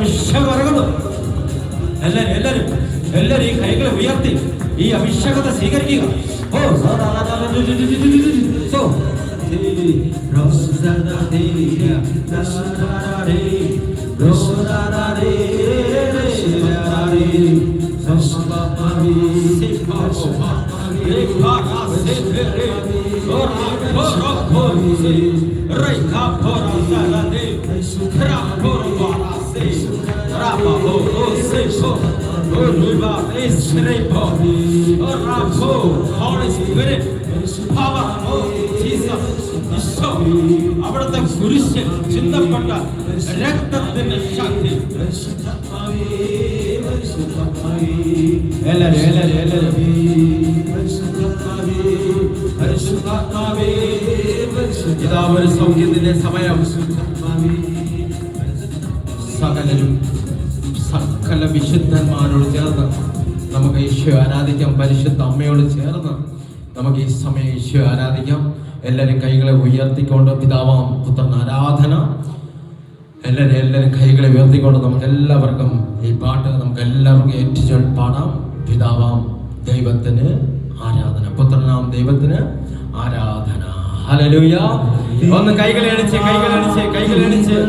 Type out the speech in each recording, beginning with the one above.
അഭിഷേകം ഇറങ്ങുന്നു. എല്ലാരും ഈ കൈകളെ ഉയർത്തി ഈ അഭിഷേകത്തെ സ്വീകരിക്കുക. ഓ അവിടുത്തെ കുരിശിൽ ചിന്തപ്പെട്ട രക്തത്തിന്റെ ശക്തി. ഇതാ ഒരു സൗഖ്യത്തിന്റെ സമയം. സകല വിശുദ്ധന്മാരോട് ചേർന്ന് നമുക്ക് ഈശോ ആരാധിക്കാം. പരിശുദ്ധ അമ്മയോട് ചേർന്ന് നമുക്ക് ഈ സമയം ഈശോ ആരാധിക്കാം. എല്ലാവരും കൈകളെ ഉയർത്തിക്കൊണ്ട് പിതാവാം പുത്രൻ ആരാധന. എല്ലാവരും കൈകളെ ഉയർത്തിക്കൊണ്ട് നമുക്ക് എല്ലാവർക്കും ഈ പാട്ട് നമുക്ക് എല്ലാവർക്കും ഏറ്റുചൊല്ലി പാടാം. പിതാവാം ദൈവത്തിന് ആരാധന, പുത്രനാം ദൈവത്തിന് ആരാധന. ഹല്ലേലൂയ. ഒന്ന് കൈകളെ അടിച്ച് എല്ലാവരും കൈകളെ അടിച്ച്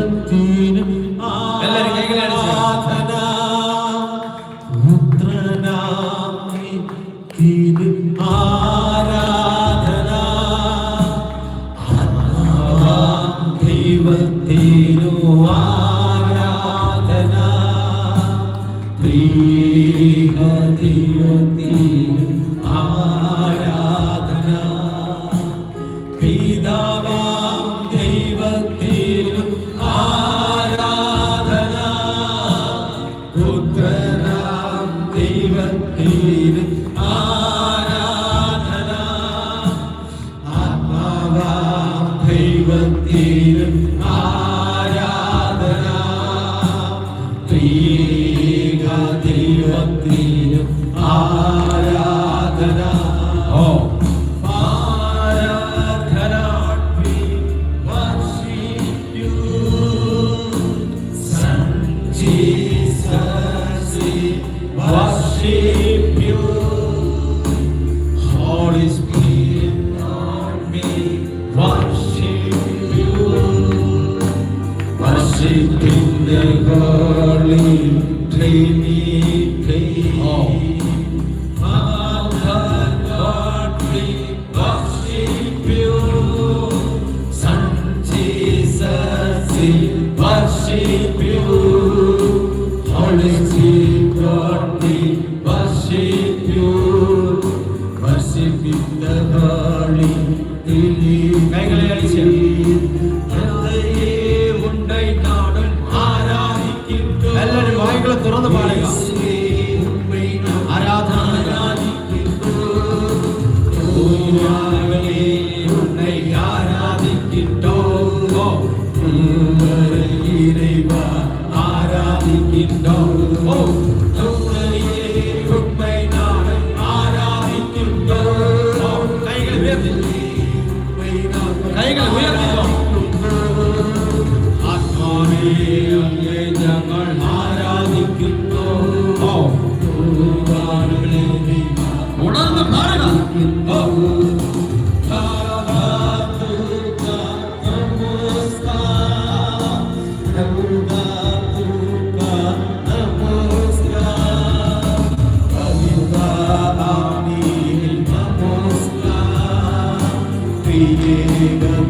എല്ലാവരും വായികളെ തുറന്ന് പാടുക.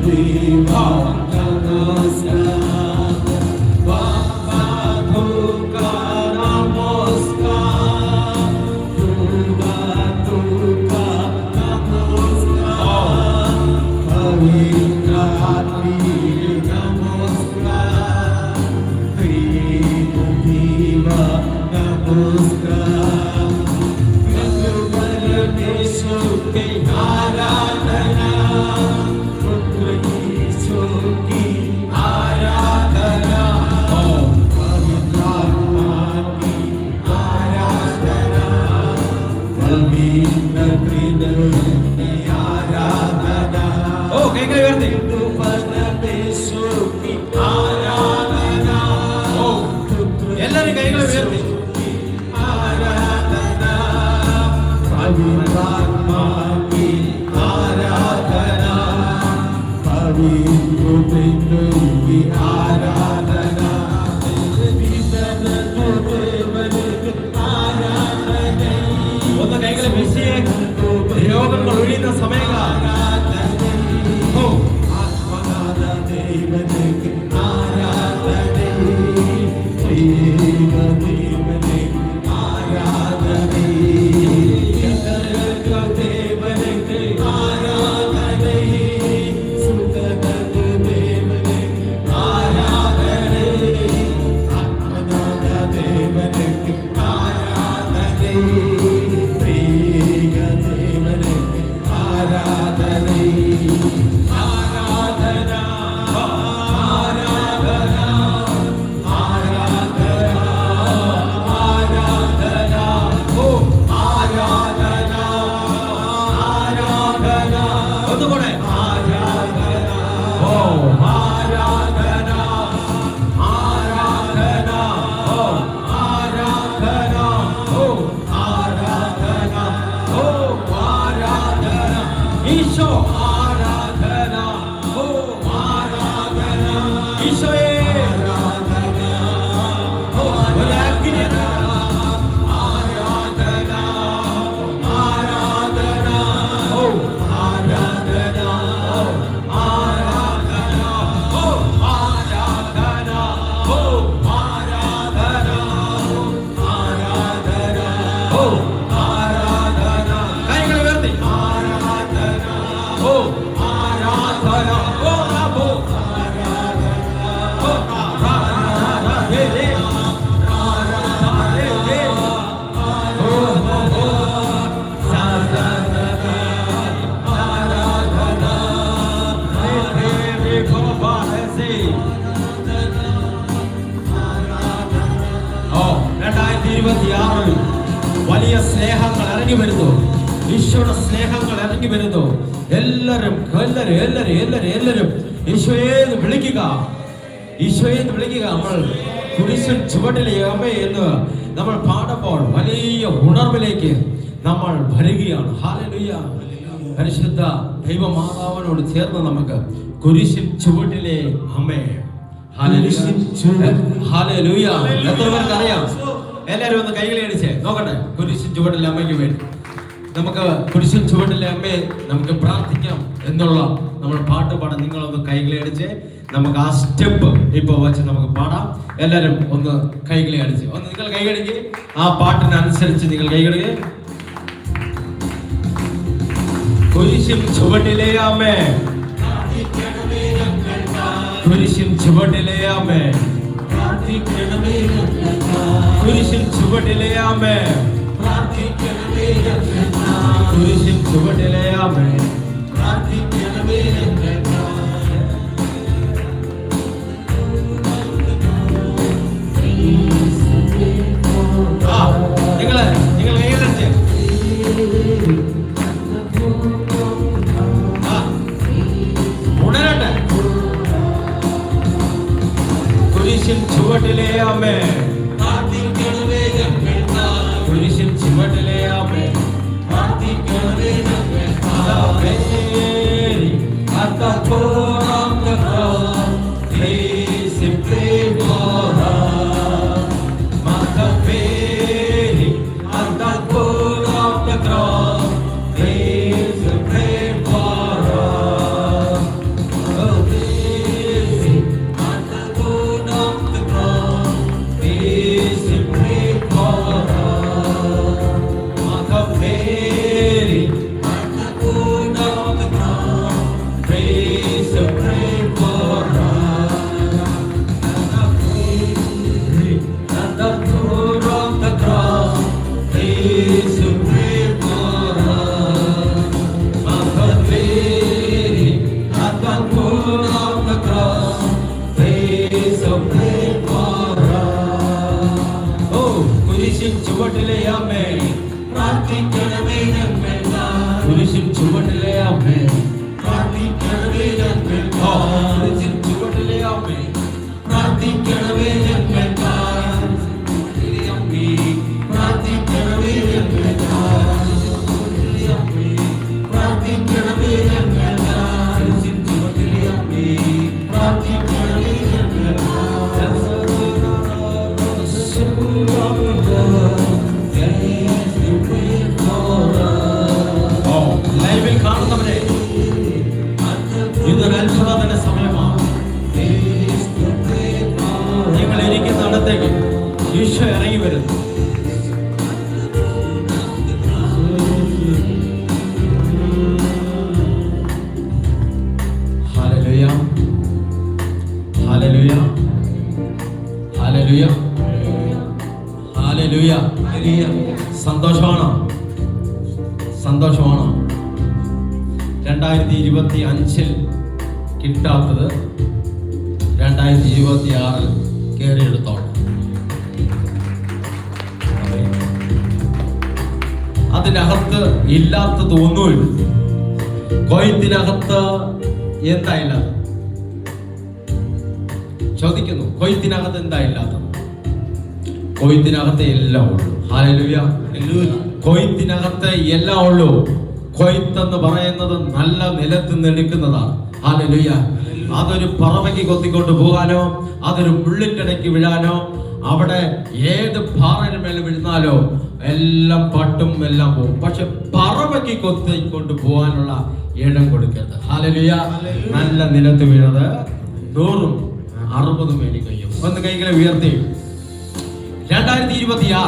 Be വലിയ സ്നേഹങ്ങൾ ഇറങ്ങി വരുന്നു. ഈശോയുടെ സ്നേഹങ്ങൾ ഇറങ്ങി വരുന്നു. എല്ലാരും ഈശോയെ വിളിക്കുക, ഈശോയെ വിളിക്കുക. നമ്മൾ കുരിശിൻ ചുവട്ടിലെ അമ്മേ എന്ന് നമ്മൾ പാടുമ്പോൾ വലിയ ഉണർവിലേക്ക് നമ്മൾ വരികയാണ്. ഹല്ലേലൂയ. പരിശുദ്ധ ദൈവമാതാവിനോട് ചേർന്ന് നമുക്ക് കുരിശിൻ ചുവട്ടിലെ അമ്മേ. ഹല്ലേലൂയ. എത്ര പേർക്ക് അറിയാം? എല്ലാവരും ഒന്ന് കൈകളി അടിച്ചേ നോക്കട്ടെ. കുരിശിൻ ചുവട്ടിലെ അമ്മയ്ക്ക് വേണ്ടി നമുക്ക് കുരിശിൻ ചുവട്ടിലെ അമ്മയെ നമുക്ക് പ്രാർത്ഥിക്കാം എന്നുള്ള നമ്മൾ പാട്ട് പാടാം. നിങ്ങളൊന്ന് കൈകളി അടിച്ച് നമുക്ക് ആ സ്റ്റെപ്പ് ഇപ്പൊ വെച്ച് നമുക്ക് പാടാം. എല്ലാവരും ഒന്ന് കൈകളി അടിച്ച് ഒന്ന് നിങ്ങൾ കൈകടിക്ക്. ആ പാട്ടിനനുസരിച്ച് നിങ്ങൾ കൈകടിക്ക്. കുരിശിൻ ചുവട്ടിലെ അമ്മേ, കുരിശിൻ ചുവട്ടിലെ അമ്മേ, കുരിശിൻ ചുവട്ടിലെ അമ്മേ, കുരിശിൻ ചുവട്ടിലെ അമ്മേ. നിങ്ങൾ കൈകളടിച്ച് ഉണരട്ടെ. കുരിശിൻ ചുവട്ടിലെ അമ്മേ, കുരിശിൻ ചുവട്ടിലെ അമ്മേ, at the foot of the cross, please pray for her. Mother Mary, at the foot of the cross, please pray for her. Oh, Mary, at the foot of the cross, please pray for her. Mother Mary, at the foot of the cross, please pray for her. At the foot of the cross, please pray for her. Mother Mary, at the foot of the cross, please pray for her. Oh, കുരിശിൻ ചുവട്ടിലെ അമ്മേ, പ്രാർത്ഥിക്കണമേ ഞങ്ങൾക്കായി. കുരിശിൻ ചുവട്ടിലെ അമ്മേ, പ്രാർത്ഥിക്കണമേ ഞങ്ങൾക്കായി. കുരിശിൻ ചുവട്ടിലെ അമ്മേ, പ്രാർത്ഥിക്കണമേ ഞങ്ങൾക്കായി. അമ്മേ, പ്രാർത്ഥിക്കണമേ ഞങ്ങൾക്കായി. അമ്മേ, പ്രാർത്ഥിക്കണമേ ഞങ്ങൾക്കായി. കുരിശിൻ ചുവട്ടിലെ അമ്മേ, പ്രാർത്ഥിക്കണമേ ഞങ്ങൾക്കായി. സ്ഥലത്തേക്ക് ഈശോ ഇറങ്ങി വരുന്നു. Hallelujah, hallelujah, hallelujah, hallelujah. സന്തോഷമാണോ? സന്തോഷമാണോ? 2025 കിട്ടാത്തത് 2026 കയറിയെടുത്തോണം. അതിനകത്ത് ഇല്ലാത്തത് ഒന്നുമില്ല. കൊയ്ത്തിനകത്ത് എന്താ ഇല്ലാത്തത്? ചോദിക്കുന്നു, കൊയ്ത്തിനകത്ത് എന്താ ഇല്ലാത്തത്? കൊയ്ത്തിനകത്ത് എല്ലാം ഉള്ളൂ. ഹല്ലേലൂയ. കൊയ്ത്തിനകത്ത് എല്ലാം ഉള്ളൂ. കൊയ്ത്തെന്ന് പറയുന്നത് നല്ല നിലത്ത് നിന്ന് എടുക്കുന്നതാണ്. ഹല്ലേലൂയ. അതൊരു പറവയ്ക്ക് കൊത്തിക്കൊണ്ട് പോകാനോ, അതൊരു മുള്ളിന്റെ ഇടയ്ക്ക് വീഴാനോ, അവിടെ ഏത് പാറയുടെ മേലെ വീഴുന്നാലോ എല്ലാം പട്ടും എല്ലാം പോകും. പക്ഷെ പറവയ്ക്ക് കൊത്തിക്കൊണ്ട് പോകാനുള്ള ഇടം കൊടുക്കരുത്. ഹല്ലേലൂയ. നല്ല നിലത്ത് വീണത് 100, 60 മേടി കഴിയും. ഒന്ന് കൈകളെ ഉയർത്തി. 2026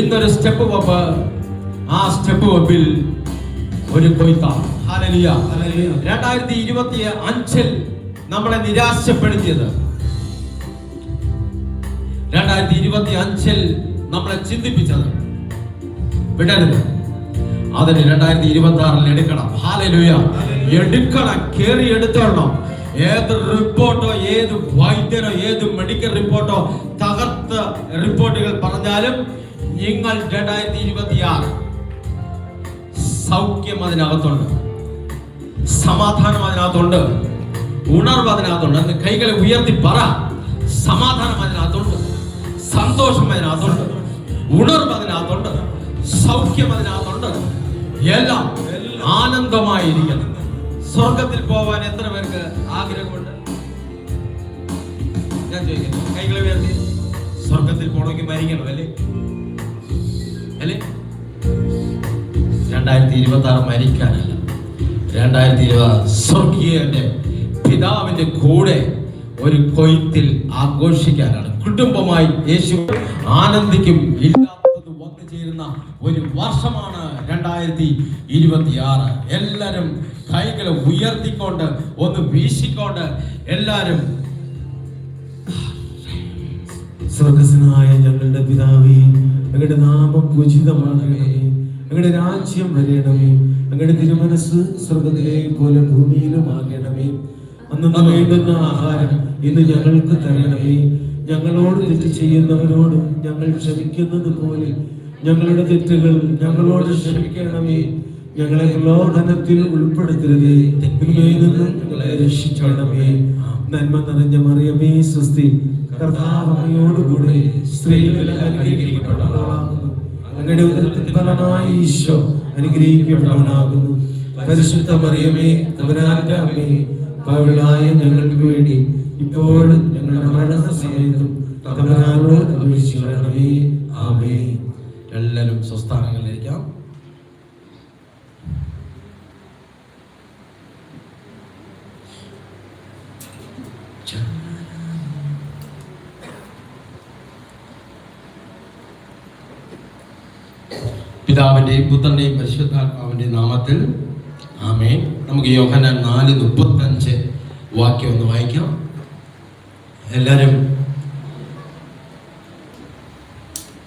ഇന്നൊരു സ്റ്റെപ്പ് വെപ്പ്. ആ സ്റ്റെപ്പ് വെപ്പിൽ ഒരു കൊയ്ത്താണ്. ഹല്ലേലൂയ. 2025 നമ്മളെ നിരാശപ്പെടുത്തിയത്, 2025 നമ്മളെ ചിന്തിപ്പിച്ചത് വിടരുത്. അതിന് 2026 എടുക്കണം. ഹല്ലേലൂയ. എടുക്കണം, കേറി എടുത്തോളണം. ഏത് റിപ്പോർട്ടോ, ഏത് വൈദ്യരോ, ഏത് മെഡിക്കൽ റിപ്പോർട്ടോ, തകർത്ത റിപ്പോർട്ടുകൾ പറഞ്ഞാലും നിങ്ങൾ 2026 സൗഖ്യം അതിനകത്തുണ്ട്, സമാധാനം അതിനകത്തുണ്ട്, ഉണർവ് അതിനകത്തുണ്ട്. അന്ന് കൈകളെ ഉയർത്തി പറ. സമാധാനം അതിനകത്തുണ്ട്, സന്തോഷം അതിനകത്തുണ്ട്, ഉണർവ് അതിനകത്തുണ്ട്, സൗഖ്യം അതിനകത്തുണ്ട്. എല്ലാം ആനന്ദമായിരിക്കണം. സ്വർഗത്തിൽ പോവാൻ എത്ര പേർക്ക് ആഗ്രഹമുണ്ട്? ഞാൻ ചോദിക്കുന്നു, കൈകളെ ഉയർത്തി. സ്വർഗത്തിൽ പോകണമെങ്കിൽ മരിക്കണം അല്ലേ? അല്ലേ? 2026 മരിക്കാനല്ല, 2026 സ്വർഗീയന്റെ പിതാവിന്റെ കൂടെ ഒരു കൊയ്ത്തിൽ ആഘോഷിക്കാനാണ്. കുടുംബമായി യേശു ആനന്ദിക്കും. ഇല്ലാത്തത് വന്നു ചേരുന്ന ഒരു വർഷമാണ് 2026. എല്ലാരും കൈകളെ ഉയർത്തിക്കൊണ്ട് ഒന്ന് വീശിക്കൊണ്ട് എല്ലാരും സ്വർഗസ്നായ ഞങ്ങളുടെ പിതാവേ, അങ്ങയുടെ നാമം പൂജിതമാകണമേ, അങ്ങയുടെ രാജ്യം വരണമേ, അങ്ങയുടെ തിരുമനസ് സ്വർഗത്തിലെ പോലെ ഭൂമിയിലും ആകണമേ. അന്നു വേണ്ടുന്ന ആഹാരം ഇന്ന് ഞങ്ങൾക്ക് തരണമേ. ഞങ്ങളോട് തെറ്റ് ചെയ്യുന്നവരോട് ഞങ്ങൾ ക്ഷമിക്കുന്നത് പോലെ ഞങ്ങളുടെ തെറ്റുകൾ ഞങ്ങളോട് ക്ഷമിക്കണമേ. ഞങ്ങളെ പ്രലോഭനത്തിൽ ഉൾപ്പെടുത്തരുതേ, തിന്മയിൽ നിന്നും ഞങ്ങളെ രക്ഷിക്കണമേ. നന്മ നിറഞ്ഞ മറിയമേ, സ്വസ്തി, കർത്താവ് അങ്ങയോടുകൂടെ സ്ത്രീകളിൽ അനുഗ്രഹിക്കപ്പെട്ടവളാകുന്നു. അങ്ങയുടെ ഉദരത്തിൻ ഫലമായി ഈശോ അനുഗ്രഹിക്കപ്പെട്ടവനാകുന്നു. പരിശുദ്ധ മറിയമേ, തമ്പുരാന്റെ അമ്മേ, പാപികളായ ഞങ്ങൾക്ക് വേണ്ടി ഇപ്പോഴും ഞങ്ങളുടെ മരണസമയത്തും തമ്പുരാനോട് അപേക്ഷിക്കണമേ. ആമേൻ. എല്ലാവരും സ്വസ്ഥാനങ്ങളിലിരിക്കാം. പിതാവിന്റെയും പുത്രന്റെയും പരിശുദ്ധാത്മാവിന്റെ നാമത്തിൽ ആമേൻ. നമുക്ക് യോഹന്നാൻ 4:35 വാക്യം ഒന്ന് വായിക്കാം. എല്ലാരും.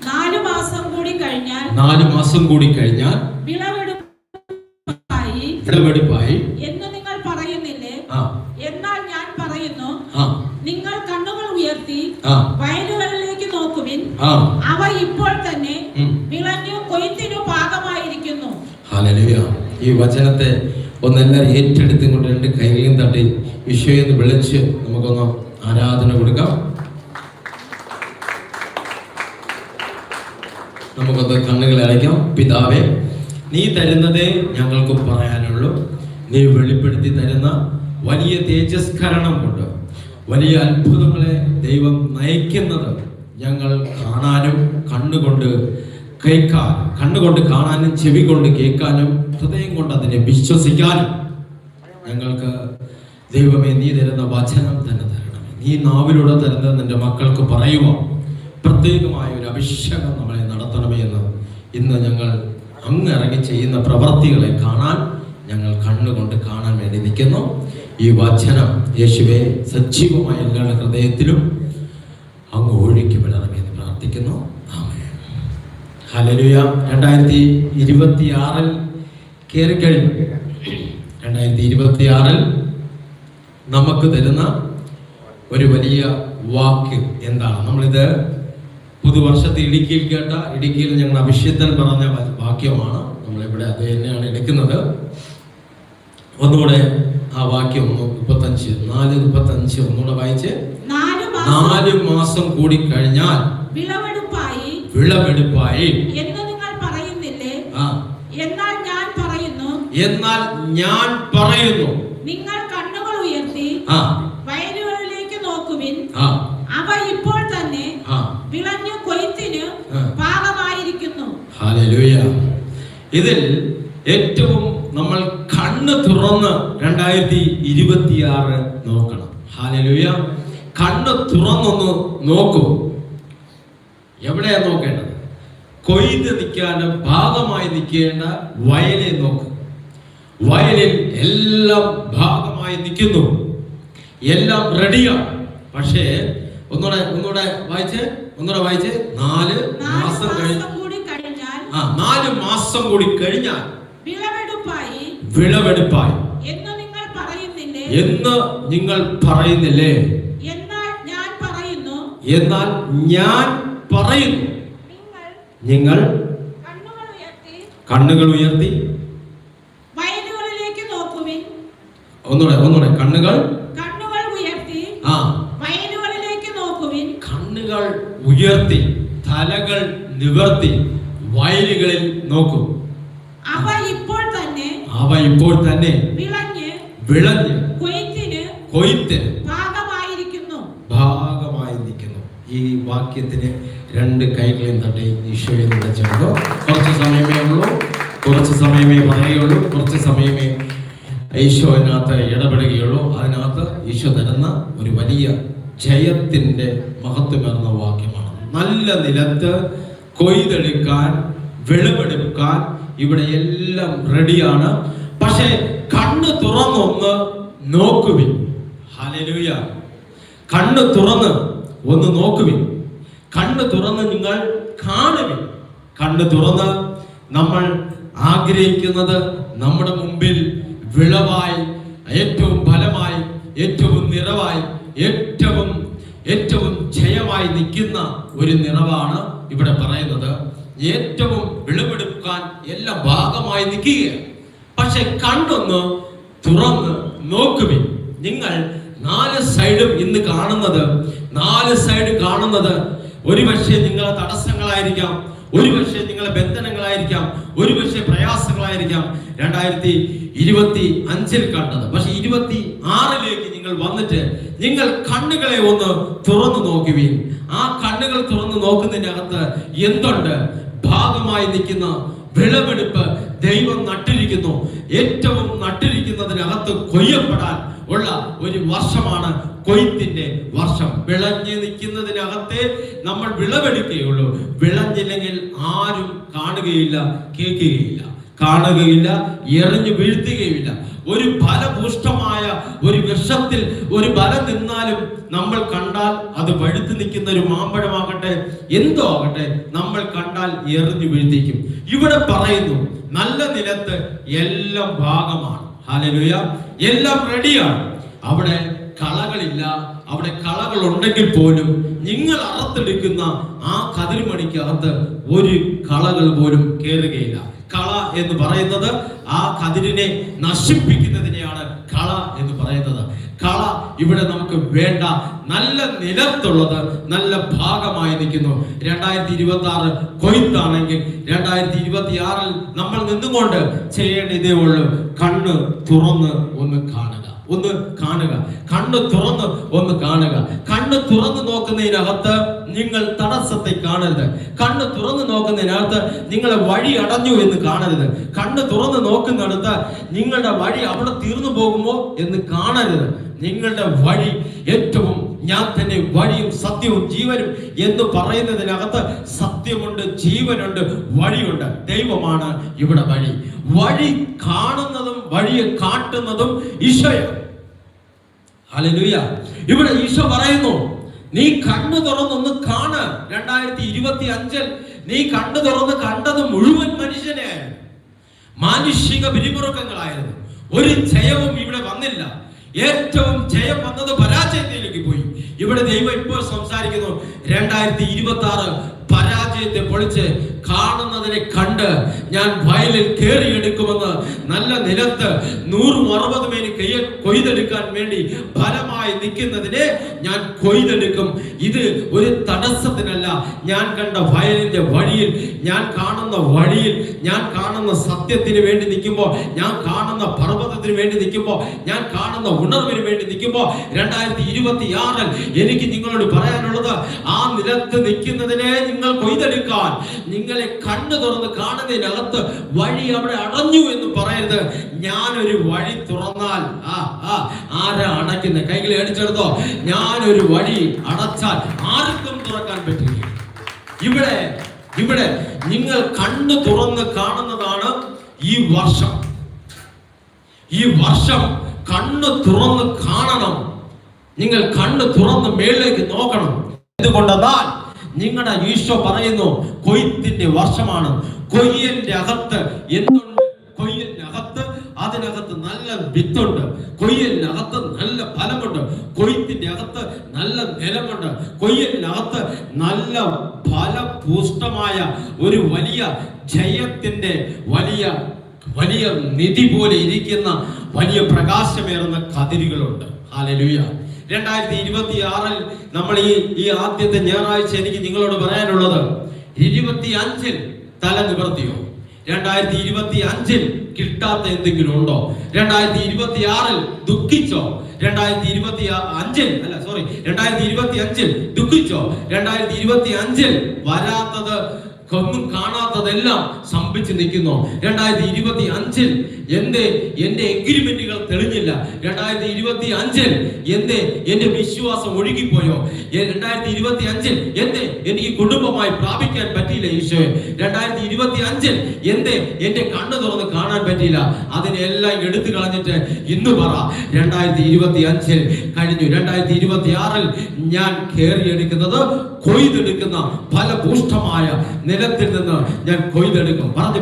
4 മാസം കൂടി കഴിഞ്ഞാൽ വിളവെടുപ്പായി എന്ന് നിങ്ങൾ പറയുന്നില്ലേ? എന്നാൽ ഞാൻ പറയുന്നു, നിങ്ങൾ കണ്ണുകൾ ഉയർത്തി വയലുകളിലേക്ക് നോക്കുവിൻ. അവ ഇപ്പോൾ തന്നെ വിളഞ്ഞു കൊയ്ത്തിനു പാകമായിരിക്കുന്നു. ഹല്ലേലൂയ. ഈ വചനത്തെ ഒന്നെല്ലാവരും ഏറ്റെടുത്തുകൊണ്ട് 2 കൈകളും തട്ടി ഈശോയെന്ന് വിളിച്ച് നമുക്കൊന്ന് ആരാധന കൊടുക്കാം. നമുക്കൊന്ന് കണ്ണുകളെ അടയ്ക്കാം. പിതാവേ, നീ തരുന്നതേ ഞങ്ങൾക്ക് പറയാനുള്ളൂ. നീ വെളിപ്പെടുത്തി തരുന്ന വലിയ തേജസ്കരണം കൊണ്ട് വലിയ അത്ഭുതങ്ങളെ ദൈവം നയിക്കുന്നത് ഞങ്ങൾ കാണാനും കണ്ണുകൊണ്ട് കാണാനും ചെവി കൊണ്ട് കേൾക്കാനും ഹൃദയം കൊണ്ട് അതിനെ വിശ്വസിക്കാനും ഞങ്ങൾക്ക് ദൈവമേ നീ തരുന്ന വചനം തന്നെ തരണമേ. നീ ഈ നാവിലൂടെ തരുന്നത് നിന്റെ മക്കൾക്ക് പറയുക. പ്രത്യേകമായ ഒരു അഭിഷേകം നമ്മളെ നടത്തണമേ എന്ന് ഇന്ന് ഞങ്ങൾ അങ്ങ് ഇറങ്ങി ചെയ്യുന്ന പ്രവർത്തികളെ കാണാൻ ഞങ്ങൾ കണ്ണുകൊണ്ട് കാണാൻ വേണ്ടി നിൽക്കുന്നു. ഈ വചനം യേശുവേ സജീവമായ എല്ലാ ഹൃദയത്തിലും അങ്ങ് ഒഴുക്കി വിടണമേ എന്ന് പ്രാർത്ഥിക്കുന്നു. ആമേൻ. ഹല്ലേലൂയ. 2026 കയറിക്കഴിഞ്ഞു. 2026 നമുക്ക് തരുന്ന ഒരു വലിയ വാക്ക് എന്താണ്? നമ്മളിത് പുതുവർഷത്തെ ഇടുക്കിയിൽ ഞങ്ങൾ അഭിഷേകൻ പറഞ്ഞ വാക്യമാണ്. നമ്മളിവിടെ അത് തന്നെയാണ് എടുക്കുന്നത്. ഒന്നുകൂടെ ആ വാക്യം 4:35 ഒന്നുകൂടെ വായിച്ച്. 4 മാസം കൂടി കഴിഞ്ഞാൽ വിളവെടുപ്പായി എന്ന് നിങ്ങൾ പറയുന്നില്ലേ? എന്നാൽ ഞാൻ പറയുന്നു നിങ്ങൾ കണ്ണുകൾ ഉയർത്തി വയലുകളിലേക്ക് നോക്കുവിൻ. അവ ഇപ്പോൾ തന്നെ വിളഞ്ഞു കൊയ്ത്തിന് പാകമായിരിക്കുന്നു. ഹല്ലേലൂയ. ഇതിൽ ഏറ്റവും നമ്മൾ കണ്ണ് തുറന്ന് 2026 നോക്കണം. ഹല്ലേലൂയ. കണ്ണ് തുറന്നൊന്ന് നോക്കൂ. എവിടെയാ നോക്കേണ്ടത്? കൊയ്ത് നിൽക്കാൻ ഭാഗമായി നിൽക്കേണ്ട വയലെ നോക്ക്. വയലിൽ എല്ലാം ഭാഗമായി നിൽക്കുന്നു, എല്ലാം റെഡിയാണ്. പക്ഷേ ഒന്നുകൂടെ വായിച്ച് 4 മാസം കഴിഞ്ഞാൽ 4 മാസം കൂടി കഴിഞ്ഞാൽ വിളവെടുപ്പായി എന്ന് നിങ്ങൾ പറയുന്നില്ലേ? എന്നാൽ ഞാൻ പറയുന്നു നിങ്ങൾ കണ്ണുകൾ ഉയർത്തി വയലുകളിലേക്ക് നോക്കുവിൻ. ഒന്നുകൂടെ കണ്ണുകൾ ഉയർത്തി വയലുകളിലേക്ക് നോക്കുവിൻ. കണ്ണുകൾ ഉയർത്തി തലകൾ നിവർത്തി വയലുകളിൽ നോക്കൂ. അവ ഇപ്പോൾ തന്നെ വിളഞ്ഞ് കൊയ്ത്തിന് ഭാഗമായി നിൽക്കുന്നു. ഈ വാക്യത്തിന് 2 കൈകളെയും തട്ടി ഈശോയെ വിളിച്ചോ. കുറച്ച് സമയമേ പറയുകയുള്ളൂ, കുറച്ച് സമയമേ ഈശോ അതിനകത്ത് ഇടപെടുകയുള്ളൂ. അതിനകത്ത് ഈശോ തരുന്ന ഒരു വലിയ ജയത്തിന്റെ മഹത്വമേറുന്ന വാക്യമാണ്. നല്ല നിലത്ത് കൊയ്തെടുക്കാൻ വിളവെടുക്കാൻ ഇവിടെ എല്ലാം റെഡിയാണ്. പക്ഷേ കണ്ണ് തുറന്നൊന്ന് നോക്കുവിൻ. ഹല്ലേലൂയ. കണ്ണ് തുറന്ന് ഒന്ന് നോക്കുവിൻ. കണ്ണ് തുറന്ന് നിങ്ങൾ കാണുവിൻ. കണ്ണ് തുറന്ന് നമ്മൾ ആഗ്രഹിക്കുന്നത് നമ്മുടെ മുമ്പിൽ വിളവായി, ഏറ്റവും ഫലമായി, ഏറ്റവും നിറവായി, ഏറ്റവും ജയമായി നിൽക്കുന്ന ഒരു നിറവാണ് ഇവിടെ പറയുന്നത്. ഏറ്റവും വിളവെടുക്കാൻ എല്ലാം ഭാഗമായി നിൽക്കുകയാണ്. പക്ഷെ കണ്ണൊന്ന് തുറന്ന് നോക്കുവിൻ. നിങ്ങൾ 4 സൈഡും ഇന്ന് കാണുന്നത്, 4 സൈഡ് കാണുന്നത് ഒരുപക്ഷെ നിങ്ങളെ തടസ്സങ്ങളായിരിക്കാം, ഒരുപക്ഷെ നിങ്ങളെ ബന്ധനങ്ങളായിരിക്കാം, ഒരുപക്ഷെ പ്രയാസങ്ങളായിരിക്കാം 2025 കണ്ടത്. പക്ഷെ 26 നിങ്ങൾ വന്നിട്ട് നിങ്ങൾ കണ്ണുകളെ ഒന്ന് തുറന്നു നോക്കുവിൻ. ആ കണ്ണുകൾ തുറന്നു നോക്കുന്നതിനകത്ത് എന്തുണ്ട്? ഭാഗമായി നിൽക്കുന്ന വിളവെടുപ്പ് ദൈവം നട്ടിരിക്കുന്നു. ഏറ്റവും നട്ടിരിക്കുന്നതിനകത്ത് കൊയ്യപ്പെടാൻ ഉള്ള ഒരു വർഷമാണ് കൊയ്ത്തിന്റെ വർഷം. വിളഞ്ഞു നിൽക്കുന്നതിനകത്തെ നമ്മൾ വിളവെടുക്കുകയുള്ളൂ. വിളഞ്ഞില്ലെങ്കിൽ ആരും കാണുകയില്ല, കേൾക്കുകയില്ല, എറിഞ്ഞു വീഴ്ത്തുകയില്ല. ഒരു ഫലപുഷ്ടമായ ഒരു വൃക്ഷത്തിൽ ഒരു ഫലം നിന്നാലും നമ്മൾ കണ്ടാൽ അത് പഴുത്തു നിൽക്കുന്ന ഒരു മാമ്പഴമാകട്ടെ, എന്തോ ആകട്ടെ, നമ്മൾ കണ്ടാൽ എറിഞ്ഞു വീഴ്ത്തിക്കും. ഇവിടെ പറയുന്നു നല്ല നിലത്ത് എല്ലാം ഭാഗമാണ്. ഹല്ലേലൂയ. എല്ലാം റെഡിയാണ്. അവിടെ കളകളില്ല. അവിടെ കളകൾ ഉണ്ടെങ്കിൽ പോലും നിങ്ങൾ അറുത്തെടുക്കുന്ന ആ കതിർമണിക്കകത്ത് ഒരു കളകൾ പോലും കയറുകയില്ല. കള എന്ന് പറയുന്നത് ആ കതിരിനെ നശിപ്പിക്കുന്നതിനെയാണ് കള എന്ന് പറയുന്നത്. കള ഇവിടെ നമുക്ക് വേണ്ട. നല്ല നിലത്തുള്ളത് നല്ല ഭാഗമായി നിൽക്കുന്നു. 2026 കൊയ്ത്താണെങ്കിൽ 2026 നമ്മൾ നിന്നുകൊണ്ട് ചെയ്യേണ്ട ഇതേ ഉള്ളൂ. കണ്ണ് തുറന്ന് ഒന്ന് കാണുക. കണ്ണ് തുറന്ന് ഒന്ന് കാണുക. കണ്ണ് തുറന്ന് നോക്കുന്നതിനകത്ത് നിങ്ങൾ തടസ്സത്തെ കാണരുത്. കണ്ണ് തുറന്ന് നോക്കുന്നതിനകത്ത് നിങ്ങളെ വഴി അടഞ്ഞു എന്ന് കാണരുത്. കണ്ണ് തുറന്ന് നോക്കുന്നിടത്ത് നിങ്ങളുടെ വഴി അവിടെ തീർന്നു പോകുമോ എന്ന് കാണരുത്. നിങ്ങളുടെ വഴി ഏറ്റവും ഞാൻ തന്നെ വഴിയും സത്യവും ജീവനും എന്ന് പറയുന്നതിനകത്ത് സത്യമുണ്ട്, ജീവനുണ്ട്, വഴിയുണ്ട്. ദൈവമാണ് ഇവിടെ വഴി. വഴി കാണുന്നതും വഴിയെ കാട്ടുന്നതും ഈശോയാണ്. ഹല്ലേലൂയ. ഇവിടെ ഈശോ പറയുന്നു, നീ കണ്ണു തുറന്നൊന്ന് കാണ്. 2025 നീ കണ്ണു തുറന്ന് കണ്ടത് മുഴുവൻ മനുഷ്യനെ, മാനുഷിക പിരിമുറുക്കങ്ങളായിരുന്നു. ഒരു ജയവും ഇവിടെ വന്നില്ല. ഏറ്റവും ജയം വന്നത് പരാജയത്തിലേക്ക് പോയി. ഇവിടെ ദൈവം ഇപ്പോൾ സംസാരിക്കുന്നു, 2026 പരാജയത്തെ പൊളിച്ച് കാണുന്നതിനെ കണ്ട് ഞാൻ വയലിൽ കയറിയെടുക്കുമെന്ന്. നല്ല നിലത്ത് 160 മേനി കൊയ്തെടുക്കാൻ വേണ്ടി ഫലമായി നിൽക്കുന്നതിനെ ഞാൻ കൊയ്തെടുക്കും. ഇത് ഒരു തടസ്സത്തിനല്ല. ഞാൻ കണ്ട വയലിന്റെ വഴിയിൽ, ഞാൻ കാണുന്ന വഴിയിൽ, ഞാൻ കാണുന്ന സത്യത്തിന് വേണ്ടി നിൽക്കുമ്പോൾ, ഞാൻ കാണുന്ന പർവ്വതത്തിന് വേണ്ടി നിൽക്കുമ്പോൾ, ഞാൻ കാണുന്ന ഉണർവിന് വേണ്ടി നിൽക്കുമ്പോൾ 2026 എനിക്ക് നിങ്ങളോട് പറയാനുള്ളത്, ആ നിലത്ത് നിൽക്കുന്നതിനെ നിങ്ങൾ കൊയ്തെടുക്കാൻ, നിങ്ങളെ കണ്ണു തുറന്ന് കാണുന്നതിനകത്ത് വഴി അവിടെ അടഞ്ഞു എന്ന് പറയരുത്. ഞാനൊരു വഴി തുറന്നാൽ ആരാ അടയ്ക്കുന്നത്? കൈകൾ അടിച്ചെടുത്തോ. ഞാനൊരു വഴി അടച്ചാൽ ആർക്കും തുറക്കാൻ പറ്റില്ല. ഇവിടെ നിങ്ങൾ കണ്ണു തുറന്ന് കാണുന്നതാണ് ഈ വർഷം. ഈ വർഷം കണ്ണു തുറന്ന് കാണണം. നിങ്ങൾ കണ്ണു തുറന്ന് മേളിലേക്ക് നോക്കണം. എന്തുകൊണ്ടെന്നാൽ നിങ്ങളുടെ ഈശോ പറയുന്നു, കൊയ്ത്തിന്റെ വർഷമാണ്. കൊയ്യലിന്റെ അകത്ത് എന്തുണ്ട്? കൊയ്യലിനകത്ത്, അതിനകത്ത് നല്ല വിത്തുണ്ട്. കൊയ്യലിനകത്ത് നല്ല ഫലമുണ്ട്. കൊയ്ത്തിന്റെ അകത്ത് നല്ല നിലമുണ്ട്. കൊയ്യലിനകത്ത് നല്ല ഫലപുഷ്ടമായ ഒരു വലിയ ജയത്തിന്റെ വലിയ നിധി പോലെ ഇരിക്കുന്ന വലിയ പ്രകാശമേറുന്ന കതിരുകളുണ്ട്. ഹല്ലേലൂയ. 2026 നമ്മൾ ഈ ആദ്യത്തെ ഞായറാഴ്ച എനിക്ക് നിങ്ങളോട് പറയാനുള്ളത്, 25 തല നിവർത്തിയോ? 2025 കിട്ടാത്ത എന്തെങ്കിലും ഉണ്ടോ? 2026 ദുഃഖിച്ചോ? 2025 ദുഃഖിച്ചോ? 2025 വരാത്തത്, ഒന്നും കാണാത്തതെല്ലാം സംഭവിച്ചു നിൽക്കുന്നു. 2025 എന്റെ എഗ്രിമെന്റുകൾ തെളിഞ്ഞില്ല. 2025 എന്റെ വിശ്വാസം ഒഴുകിപ്പോയോ? 2025 എനിക്ക് കുടുംബമായി പ്രാപിക്കാൻ പറ്റിയില്ല ഈശോയെ. 2025 എന്റെ കണ്ണു തുറന്ന് കാണാൻ പറ്റിയില്ല. അതിനെല്ലാം എടുത്തു കളഞ്ഞിട്ട് ഇന്ന് പറ, 2025 കഴിഞ്ഞു. 2026 ഞാൻ കയറിയെടുക്കുന്നത്, കൊയ്തെടുക്കുന്ന ഫലപുഷ്ടമായ നിലത്തിൽ നിന്ന് ഞാൻ കൊയ്തെടുക്കും. പറഞ്ഞ്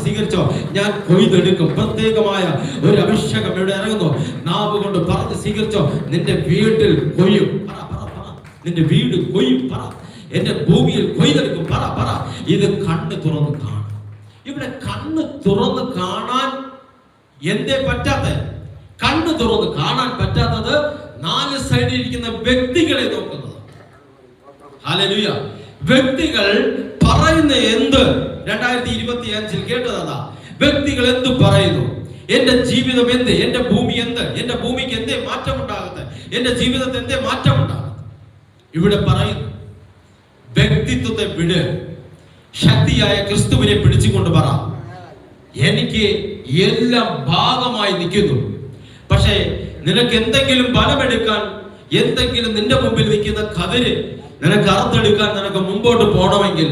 സ്വീകരിച്ചോ. ഞാൻ കൊയ്തെടുക്കും. പ്രത്യേകമായ ഒരു അഭിഷേകം ഇവിടെ ഇറങ്ങുന്നു. നാവ് കൊണ്ട് പറഞ്ഞ് സ്വീകരിച്ചോ. നിന്റെ വീട്ടിൽ കൊയ്യും. നിന്റെ വീട് കൊയ്യും. എന്റെ ഭൂമിയിൽ കൊയ്തെടുക്കും. പറ. ഇത് കണ്ണ് തുറന്ന് കാണും. ഇവിടെ കണ്ണ് തുറന്ന് കാണാൻ എന്തേ പറ്റാത്ത? കണ്ണ് തുറന്ന് കാണാൻ പറ്റാത്തത് 4 സൈഡിൽ ഇരിക്കുന്ന വ്യക്തികളെ നോക്കുന്നത്. ഹല്ലേലൂയ. വ്യക്തികൾ പറയുന്ന എന്ത് 2025 കേട്ടതാ? വ്യക്തികൾ എന്ത് പറയുന്നു? എന്റെ ജീവിതം എന്ത്? എന്റെ ഭൂമി എന്ത്? എന്റെ ഭൂമിക്ക് എന്തേ മാറ്റമുണ്ടാകട്ടെ? എന്റെ ജീവിതത്തിൽ എന്തേ മാറ്റമുണ്ടാകട്ടെ? ഇവിടെ പറയുന്നു, വ്യക്തിത്വത്തെ വിട്. ശക്തിയായ ക്രിസ്തുവിനെ പിടിച്ചുകൊണ്ട് പറ, എനിക്ക് എല്ലാം ഭാഗമായി നിൽക്കുന്നു. പക്ഷേ നിനക്ക് എന്തെങ്കിലും ബലമെടുക്കാൻ, എന്തെങ്കിലും നിന്റെ മുമ്പിൽ നിൽക്കുന്ന കതിര് നിനക്ക് അറുത്തെടുക്കാൻ, നിനക്ക് മുമ്പോട്ട് പോകണമെങ്കിൽ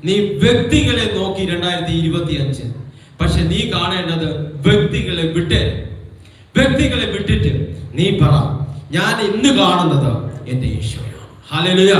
നീ വ്യക്തികളെ നോക്കി 2025. പക്ഷെ നീ കാണേണ്ടത് വ്യക്തികളെ വിട്ടിട്ട് നീ പറ, ഞാൻ ഇന്ന് കാണുന്നത് എന്റെ ഈശോയാണ്. ഹല്ലേലൂയ.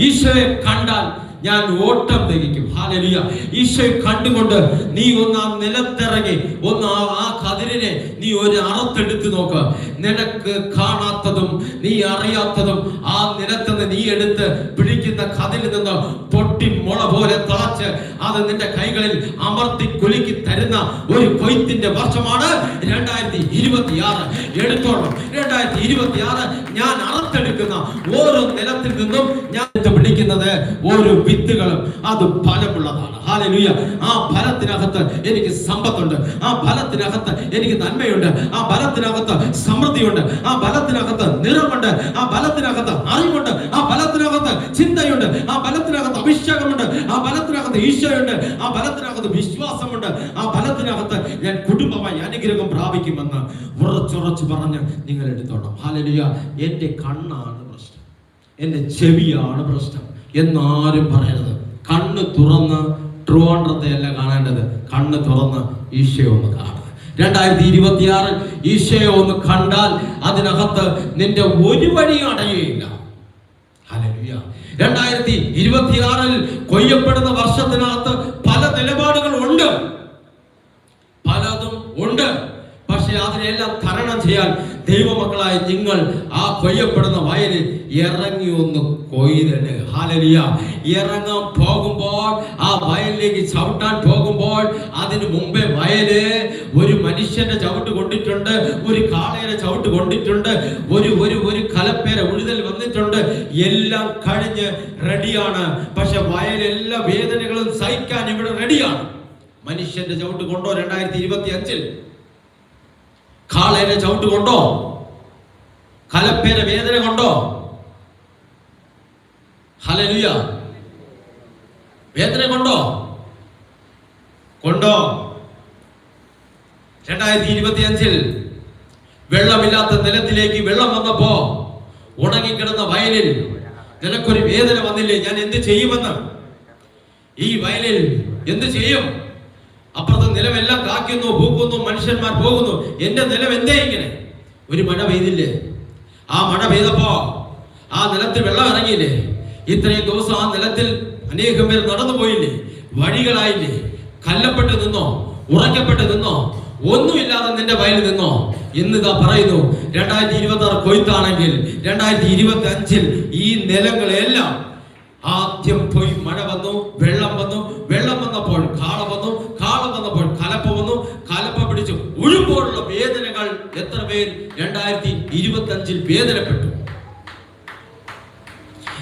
ഈശോയെ കണ്ടാൽ ഞാൻ ഓട്ടം തികയ്ക്കും. ഹല്ലേലൂയ. ഈശോയെ കണ്ടുകൊണ്ട് നീ ഒന്ന് ആ നിലത്തിറങ്ങി, ഒന്ന് ആ കതിരിനെ നീ ഒരു അറുത്തെടുത്ത് നോക്ക്. നിനക്ക് കാണാത്തതും നീ അറിയാത്തതും ആ നിലത്തുനിന്ന് നീ എടുത്ത് പിടിക്കുന്ന കതിരിൽ നിന്ന് പൊട്ടി മുള പോലെ തളച്ച് അത് നിന്റെ കൈകളിൽ അമർത്തി കുലുക്കി തരുന്ന ഒരു കൊയ്ത്തിന്റെ വർഷമാണ് 2026. എടുത്തോളണം. 2026 ഞാൻ അറുത്തെടുക്കുന്ന ഓരോ നിലത്തിൽ നിന്നും ഞാൻ പിടിക്കുന്നത് ഓരോ വിത്തുകളും അത് ഫലമുള്ളതാണ്. ഹല്ലേലൂയ. ആ ഫലത്തിനകത്ത് എനിക്ക് സമ്പത്തുണ്ട്. ആ ഫലത്തിനകത്ത് എനിക്ക് നന്മയുണ്ട്. ആ ഫലത്തിനകത്ത് സമൃദ്ധിയുണ്ട്. ആ ഫലത്തിനകത്ത് നിറമുണ്ട്. ആ ഫലത്തിനകത്ത് അറിവുണ്ട്. ആ ഫലത്തിനകത്ത് ചിന്തയുണ്ട്. ആ ഫലത്തിനകത്ത് അഭിഷേകമുണ്ട്. ആ ഫലത്തിനകത്ത് ഈശോയുണ്ട്. ആ ഫലത്തിനകത്ത് വിശ്വാസമുണ്ട്. ആ ഫലത്തിനകത്ത് ഞാൻ കുടുംബമായി അനുഗ്രഹം പ്രാപിക്കുമെന്ന് ഉറച്ചുറച്ച് പറഞ്ഞ് നിങ്ങൾ എടുത്തോണം. ഹല്ലേലൂയ. എന്റെ കണ്ണാണ് പ്രശ്നം. എൻ്റെ ചെവിയാണ് പ്രശ്നം എന്നാരും പറയരുത്. കണ്ണ് തുറന്ന് ട്രിവാൻഡ്രത്തെ അല്ല കാണേണ്ടത്, കണ്ണ് തുറന്ന് ഈശോയെ ഒന്ന് കാണുക. 2026 ഈശോയെ ഒന്ന് കണ്ടാൽ അതിനകത്ത് നിന്റെ ഒരു വഴി അടയുകയില്ല. ഹല്ലേലൂയ. 2026 കൊയ്യപ്പെടുന്ന വർഷത്തിനകത്ത് പല നിലപാടുകളുണ്ട്, പലതും ഉണ്ട്. പക്ഷെ അതിനെല്ലാം തരണം ചെയ്യാൻ ദൈവമക്കളായ നിങ്ങൾ ആ കൊയ്യപ്പെടുന്ന വയലിൽ ഇറങ്ങി ഒന്ന് കൊയ്തിട്ട്, ഹല്ലേലൂയ, ഇറങ്ങാൻ പോകുമ്പോൾ, ആ വയലിലേക്ക് ചവിട്ടാൻ പോകുമ്പോൾ അതിന് മുമ്പേ വയല് ഒരു മനുഷ്യന്റെ ചവിട്ട് കൊണ്ടിട്ടുണ്ട്, ഒരു കാളയുടെ ചവിട്ട് കൊണ്ടിട്ടുണ്ട്, ഒരു കലപ്പേര ഉഴുതൽ വന്നിട്ടുണ്ട്. എല്ലാം കഴിഞ്ഞ് റെഡിയാണ്. പക്ഷെ വയലെല്ലാ വേദനകളും സഹിക്കാൻ ഇവിടെ റെഡിയാണ്. മനുഷ്യന്റെ ചവിട്ട് കൊണ്ടോ 2025? കാളയുടെ ചവിട്ട് കൊണ്ടോ? കലപ്പേര വേദന കൊണ്ടോ? ഹല്ലേലൂയ. വേദന കൊണ്ടോ? 2025 വെള്ളമില്ലാത്ത നിലത്തിലേക്ക് വെള്ളം വന്നപ്പോ ഉണങ്ങിക്കിടന്ന വയലിൽ നിനക്കൊരു വേദന വന്നില്ലേ? ഞാൻ എന്ത് ചെയ്യുമെന്ന്, ഈ വയലിൽ എന്ത് ചെയ്യും? അപ്പുറത്തെ നിലമെല്ലാം കാക്കുന്നു, പൂക്കുന്നു, മനുഷ്യന്മാർ പോകുന്നു. എന്റെ നിലം എന്തേ ഇങ്ങനെ? ഒരു മഴ പെയ്തില്ലേ? ആ മഴ പെയ്തപ്പോ ആ നിലത്തിൽ വെള്ളം ഇറങ്ങിയില്ലേ? ഇത്രയും ദിവസം ആ നിലത്തിൽ അനേകം പേർ നടന്നു പോയില്ലേ? വഴികളായില്ലേ? കല്ലപ്പെട്ട് നിന്നോ? ഉറക്കപ്പെട്ട് നിന്നോ? ഒന്നുമില്ലാതെ നിന്റെ വയലിൽ നിന്നോ? എന്നിതാ പറയുന്നു, 2026 കൊയ്ത്താണെങ്കിൽ 2025 ഈ നിലങ്ങളെല്ലാം ആദ്യം പോയി മഴ വന്നു, വെള്ളം വന്നു, വെള്ളം വന്നപ്പോൾ കാള വന്നു, കാള വന്നപ്പോൾ കലപ്പ വന്നു, കലപ്പ പിടിച്ചു ഉഴുമ്പോഴുള്ള വേദനകൾ എത്ര പേർ 2025 വേദനപ്പെട്ടു?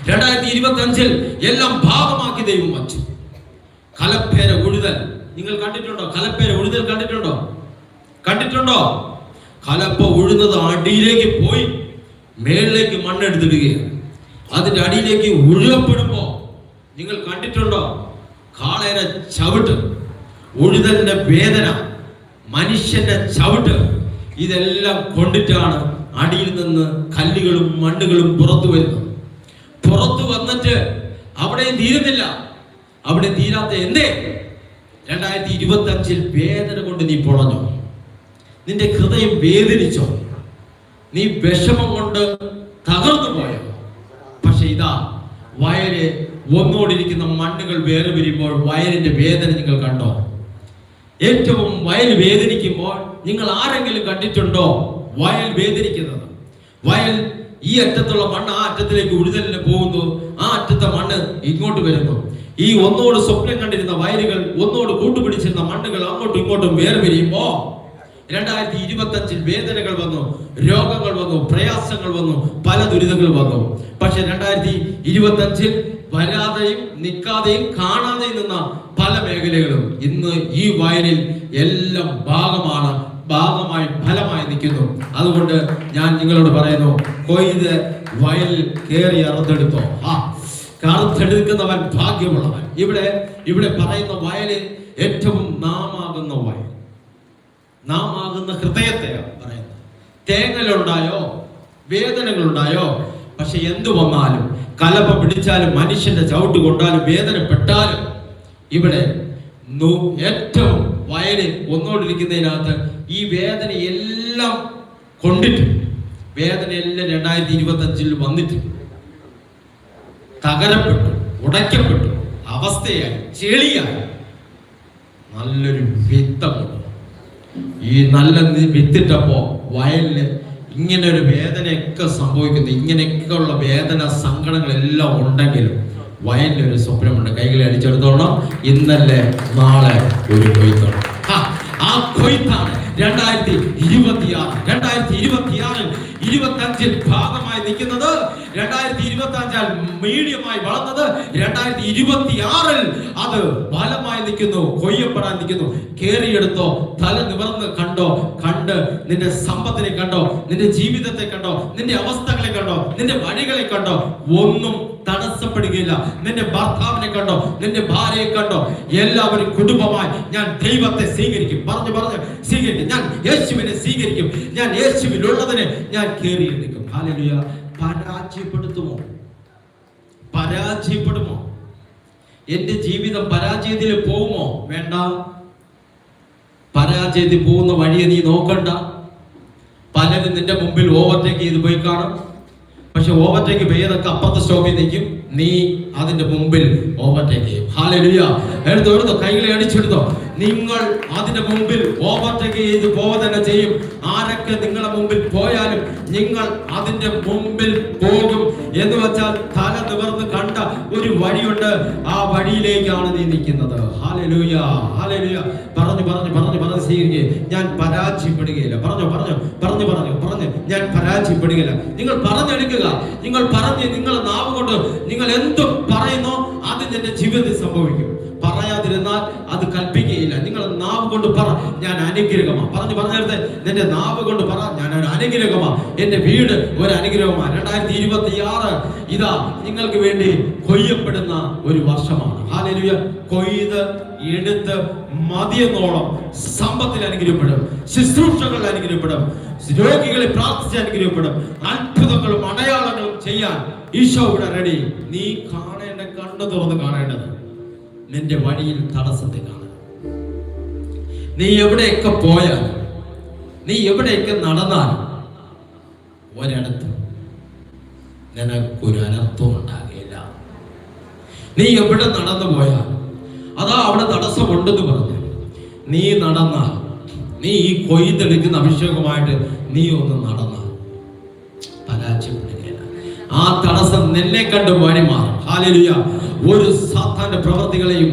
2025 എല്ലാം ഭാഗമാക്കി ദൈവം വച്ചു. കലപ്പേര ഉഴുതൽ നിങ്ങൾ കണ്ടിട്ടുണ്ടോ? കലപ്പേര ഉഴുതൽ കണ്ടിട്ടുണ്ടോ? കലപ്പ ഉഴുന്നത് അടിയിലേക്ക് പോയി മേളിലേക്ക് മണ്ണെടുത്തിടുകയാണ്. അതിന്റെ അടിയിലേക്ക് ഉഴുകപ്പെടുമ്പോ നിങ്ങൾ കണ്ടിട്ടുണ്ടോ? കാളയുടെ ചവിട്ട്, ഉഴുതലിന്റെ വേദന, മനുഷ്യന്റെ ചവിട്ട്, ഇതെല്ലാം കൊണ്ടിട്ടാണ് അടിയിൽ നിന്ന് കല്ലുകളും മണ്ണുകളും പുറത്തു വരുന്നത്. പുറത്തു വന്നിട്ട് അവിടെ തീരുന്നില്ല. അവിടെ തീരാത്ത എന്തേ? 2025 വേദന കൊണ്ട് നീ പൊളഞ്ഞോ? നിന്റെ ഹൃദയം വേദനിച്ചോ? നീ വിഷമം കൊണ്ട് തകർന്നു പോയോ? പക്ഷെ ഇതാ വയല് ഒന്നോടിരിക്കുന്ന മണ്ണുകൾ വേറെ വരുമ്പോൾ വയലിന്റെ വേദന നിങ്ങൾ കണ്ടോ? ഏറ്റവും വയൽ വേദനിക്കുമ്പോൾ നിങ്ങൾ ആരെങ്കിലും കണ്ടിട്ടുണ്ടോ വയൽ വേദനിക്കുന്നത്? വയൽ ഈ അറ്റത്തുള്ള മണ്ണ് ആ അറ്റത്തിലേക്ക് ഉഴുതലിന് പോകുന്നു, ആ അറ്റത്തെ മണ്ണ് ഇങ്ങോട്ട് വരുന്നു. ഈ ഒന്നോട് സ്വപ്നം കണ്ടിരുന്ന വയലുകൾ, ഒന്നോട് കൂട്ടുപിടിച്ചിരുന്ന മണ്ണുകൾ അങ്ങോട്ടും ഇങ്ങോട്ടും വേറെ വരുമ്പോ 2025 വേദനകൾ വന്നു, രോഗങ്ങൾ വന്നു, പ്രയാസങ്ങൾ വന്നു, പല ദുരിതങ്ങൾ വന്നു. പക്ഷെ 2025 വരാതെയും നിൽക്കാതെയും കാണാതെയും നിന്ന പല മേഖലകളും ഇന്ന് ഈ വയലിൽ എല്ലാം ഭാഗമായി ഫലമായി നിൽക്കുന്നു. അതുകൊണ്ട് ഞാൻ നിങ്ങളോട് പറയുന്നു, കൊയ്ത് വയൽ കയറി അറുത്തെടുത്തോ. അറുത്തെടുക്കുന്നവൻ ഭാഗ്യമുള്ളവൻ. ഇവിടെ പറയുന്ന വയല് ഏറ്റവും നാമാകുന്ന വയൽ, നാമാകുന്ന ഹൃദയത്തെയാണ് പറയുന്നത്. തേങ്ങലുണ്ടായോ, വേദനകളുണ്ടായോ? പക്ഷെ എന്തു വന്നാലും, കലപ്പ പിടിച്ചാലും, മനുഷ്യന്റെ ചവിട്ട് കൊണ്ടാലും, വേദനപ്പെട്ടാലും, ഇവിടെ ഏറ്റവും വയല് ഒന്നോടിരിക്കുന്നതിനകത്ത് ഈ വേദന എല്ലാം കൊണ്ടിട്ട്, വേദനയെല്ലാം 2025 വന്നിട്ട് തകരപ്പെട്ടു, ഉടയ്ക്കപ്പെട്ടു, അവസ്ഥയായി, ചെളിയായി, നല്ലൊരു വിത്തമുണ്ട്. ഈ നല്ല വിത്തിട്ടപ്പോ വയലിന് ഇങ്ങനെ ഒരു വേദനയൊക്കെ സംഭവിക്കുന്നു. ഇങ്ങനെയൊക്കെ ഉള്ള വേദന സങ്കടങ്ങളെല്ലാം ഉണ്ടെങ്കിലും വയലിനൊരു സ്വപ്നമുണ്ട്. കൈകളെ അടിച്ചെടുത്തോളണം, ഇന്നലെ നാളെ ഒരു കൊയ്ത്തോളം. ആ കൊയ്ത്താണ് 2026 ഭാഗമായി നിൽക്കുന്നത്. 2025 മീഡിയമായി വളർന്നത് 2026 അത് ഫലമായി നിൽക്കുന്നു, കൊയ്യപ്പെടാൻ നിൽക്കുന്നു. കേറിയെടുത്തോ, തല നിവർന്ന് കണ്ടോ, കണ്ട് നിന്റെ സമ്പത്തിനെ കണ്ടോ, നിന്റെ ജീവിതത്തെ കണ്ടോ, നിന്റെ അവസ്ഥകളെ കണ്ടോ, നിന്റെ വഴികളെ കണ്ടോ, ഒന്നും തടസ്സപ്പെടുകയില്ല. നിന്റെ ഭർത്താവിനെ കണ്ടോ, നിന്റെ ഭാര്യയെ കണ്ടോ, എല്ലാവരും കുടുംബമായി ഞാൻ ദൈവത്തെ സ്വീകരിക്കും. പറഞ്ഞു സ്വീകരിക്കും. ഞാൻ യേശുവിനെ സ്വീകരിക്കും. ഞാൻ യേശുവിലുള്ളതിനെ ഞാൻ കേറിയെടുക്കും. ഹല്ലേലൂയ. പരാജയപ്പെടുത്തുമോ? പരാജയപ്പെടുമോ? എന്റെ ജീവിതം പരാജയത്തിൽ പോകുമോ? വേണ്ട. പരാജയത്തിൽ പോകുന്ന വഴിയെ നീ നോക്കണ്ട. പലരും നിന്റെ മുമ്പിൽ ഓവർടേക്ക് ചെയ്ത് പോയി കാണും. പക്ഷെ ഓവർടേക്ക് ചെയ്തൊക്കെ അപ്പുറത്തെ സ്റ്റോപ്പിൽ നിൽക്കും. നീ അതിന്റെ മുമ്പിൽ ഓവർടേക്ക് ചെയ്യും. ഹല്ലേലൂയ. എടുത്തോ, കൈകളെ അടിച്ചെടുത്തോ. നിങ്ങൾ അതിന്റെ മുമ്പിൽ ഓവർടേക്ക് ചെയ്ത് പോവുക തന്നെ ചെയ്യും. ആരൊക്കെ നിങ്ങളുടെ മുമ്പിൽ പോയാലും നിങ്ങൾ അതിന്റെ മുമ്പിൽ പോകും. എന്ന് വെച്ചാൽ തല നിവർന്ന് കണ്ട ഒരു വഴിയുണ്ട്, ആ വഴിയിലേക്കാണ് നീ നിൽക്കുന്നത്. Hallelujah, hallelujah. പറഞ്ഞു സ്വീകരിക്കുക. ഞാൻ പരാജയപ്പെടുകയില്ല. പറഞ്ഞു ഞാൻ പരാജയപ്പെടുകയില്ല. നിങ്ങൾ പറഞ്ഞെടുക്കുക. നിങ്ങൾ പറഞ്ഞ് നിങ്ങളുടെ നാവ് കൊണ്ട് നിങ്ങൾ എന്തും പറയുന്നോ അത് നിന്റെ ജീവിതത്തിൽ സംഭവിക്കും. പറയാതിരുന്നാൽ അത് കൽപ്പിക്കുകയില്ല. നിങ്ങൾ നാവ് കൊണ്ട് പറ, ഞാൻ അനുഗ്രഹമാണ്. പറഞ്ഞെടുത്ത് നിന്റെ നാവ് കൊണ്ട് പറ, ഞാൻ ഒരു അനുഗ്രഹമാണ്. എന്റെ വീട് ഒരു അനുഗ്രഹമാണ്. 2026 ഇതാ നിങ്ങൾക്ക് വേണ്ടി കൊയ്യപ്പെടുന്ന ഒരു വർഷമാണ്. ഹല്ലേലൂയ. കൊയ്ത് എടുത്ത് മതിയെന്നോളം സമ്പത്തിൽ അനുഗ്രഹപ്പെടും, ശുശ്രൂഷകൾ അനുഗ്രഹപ്പെടും, രോഗികളെ പ്രാർത്ഥിച്ച് അനുഗ്രഹപ്പെടും, അത്ഭുതങ്ങളും അടയാളങ്ങളും ചെയ്യാൻ ഈശോ ഇവിടെ റെഡി. നീ കാണേണ്ട, കണ്ണു തുറന്ന് കാണേണ്ടത് നിന്റെ വഴിയിൽ തടസ്സത്തെ കാണും. നീ എവിടെയൊക്കെ പോയാൽ, നീ എവിടെയൊക്കെ നടന്നാൽ ഒരിടത്തും നിനക്കൊരു അനർത്ഥവും ഉണ്ടാകില്ല. നീ എവിടെ നടന്നു പോയാൽ അതാ അവിടെ തടസ്സമുണ്ടെന്ന് പറഞ്ഞു. നീ നടന്നാൽ, നീ ഈ കൊയ്തെടുക്കുന്ന അഭിഷേകമായിട്ട് നീ ഒന്ന് നടന്നാൽ പരാജയപ്പെടുകയില്ല. ആ തടസ്സം നിന്നെ കണ്ട് വഴി മാറും. ഹല്ലേലൂയ. ഒരു സാത്താന്റെ പ്രവൃത്തികളെയും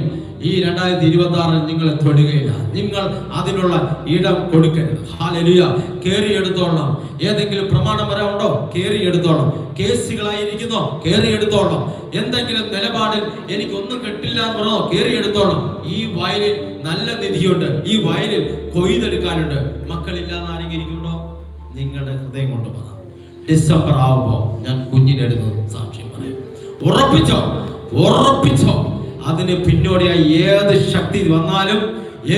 ഈ 2026 നിങ്ങളെ തൊടുകയില്ല. നിങ്ങൾ അതിനുള്ള ഇടം കൊടുക്കരുത്. ഹല്ലേലൂയ. കേറിയെടുത്തോളണം. ഏതെങ്കിലും പ്രമാണം വരാനുണ്ടോ? കേറിയെടുത്തോളണം. കേസുകളായിരിക്കുന്നോ? കേറിയെടുത്തോളണം. എന്തെങ്കിലും നിലപാടിൽ എനിക്കൊന്നും കിട്ടില്ല എന്ന് പറഞ്ഞോ? കേറിയെടുത്തോളണം. ഈ വയലിൽ നല്ല നിധിയുണ്ട്, ഈ വയലിൽ കൊയ്തെടുക്കാനുണ്ട്. മക്കളില്ലാന്ന് ആരെങ്കിലും ഇരിക്കുന്നുണ്ടോ? നിങ്ങളുടെ ഹൃദയം കൊണ്ട് പറ. ഡിസംബർ ആവുമ്പോ ഞാൻ കുഞ്ഞിനെടുത്ത് സാക്ഷ്യം പറയും. ഉറപ്പിച്ചോ. അതിന് പിന്നോടിയായി ഏത് ശക്തി വന്നാലും,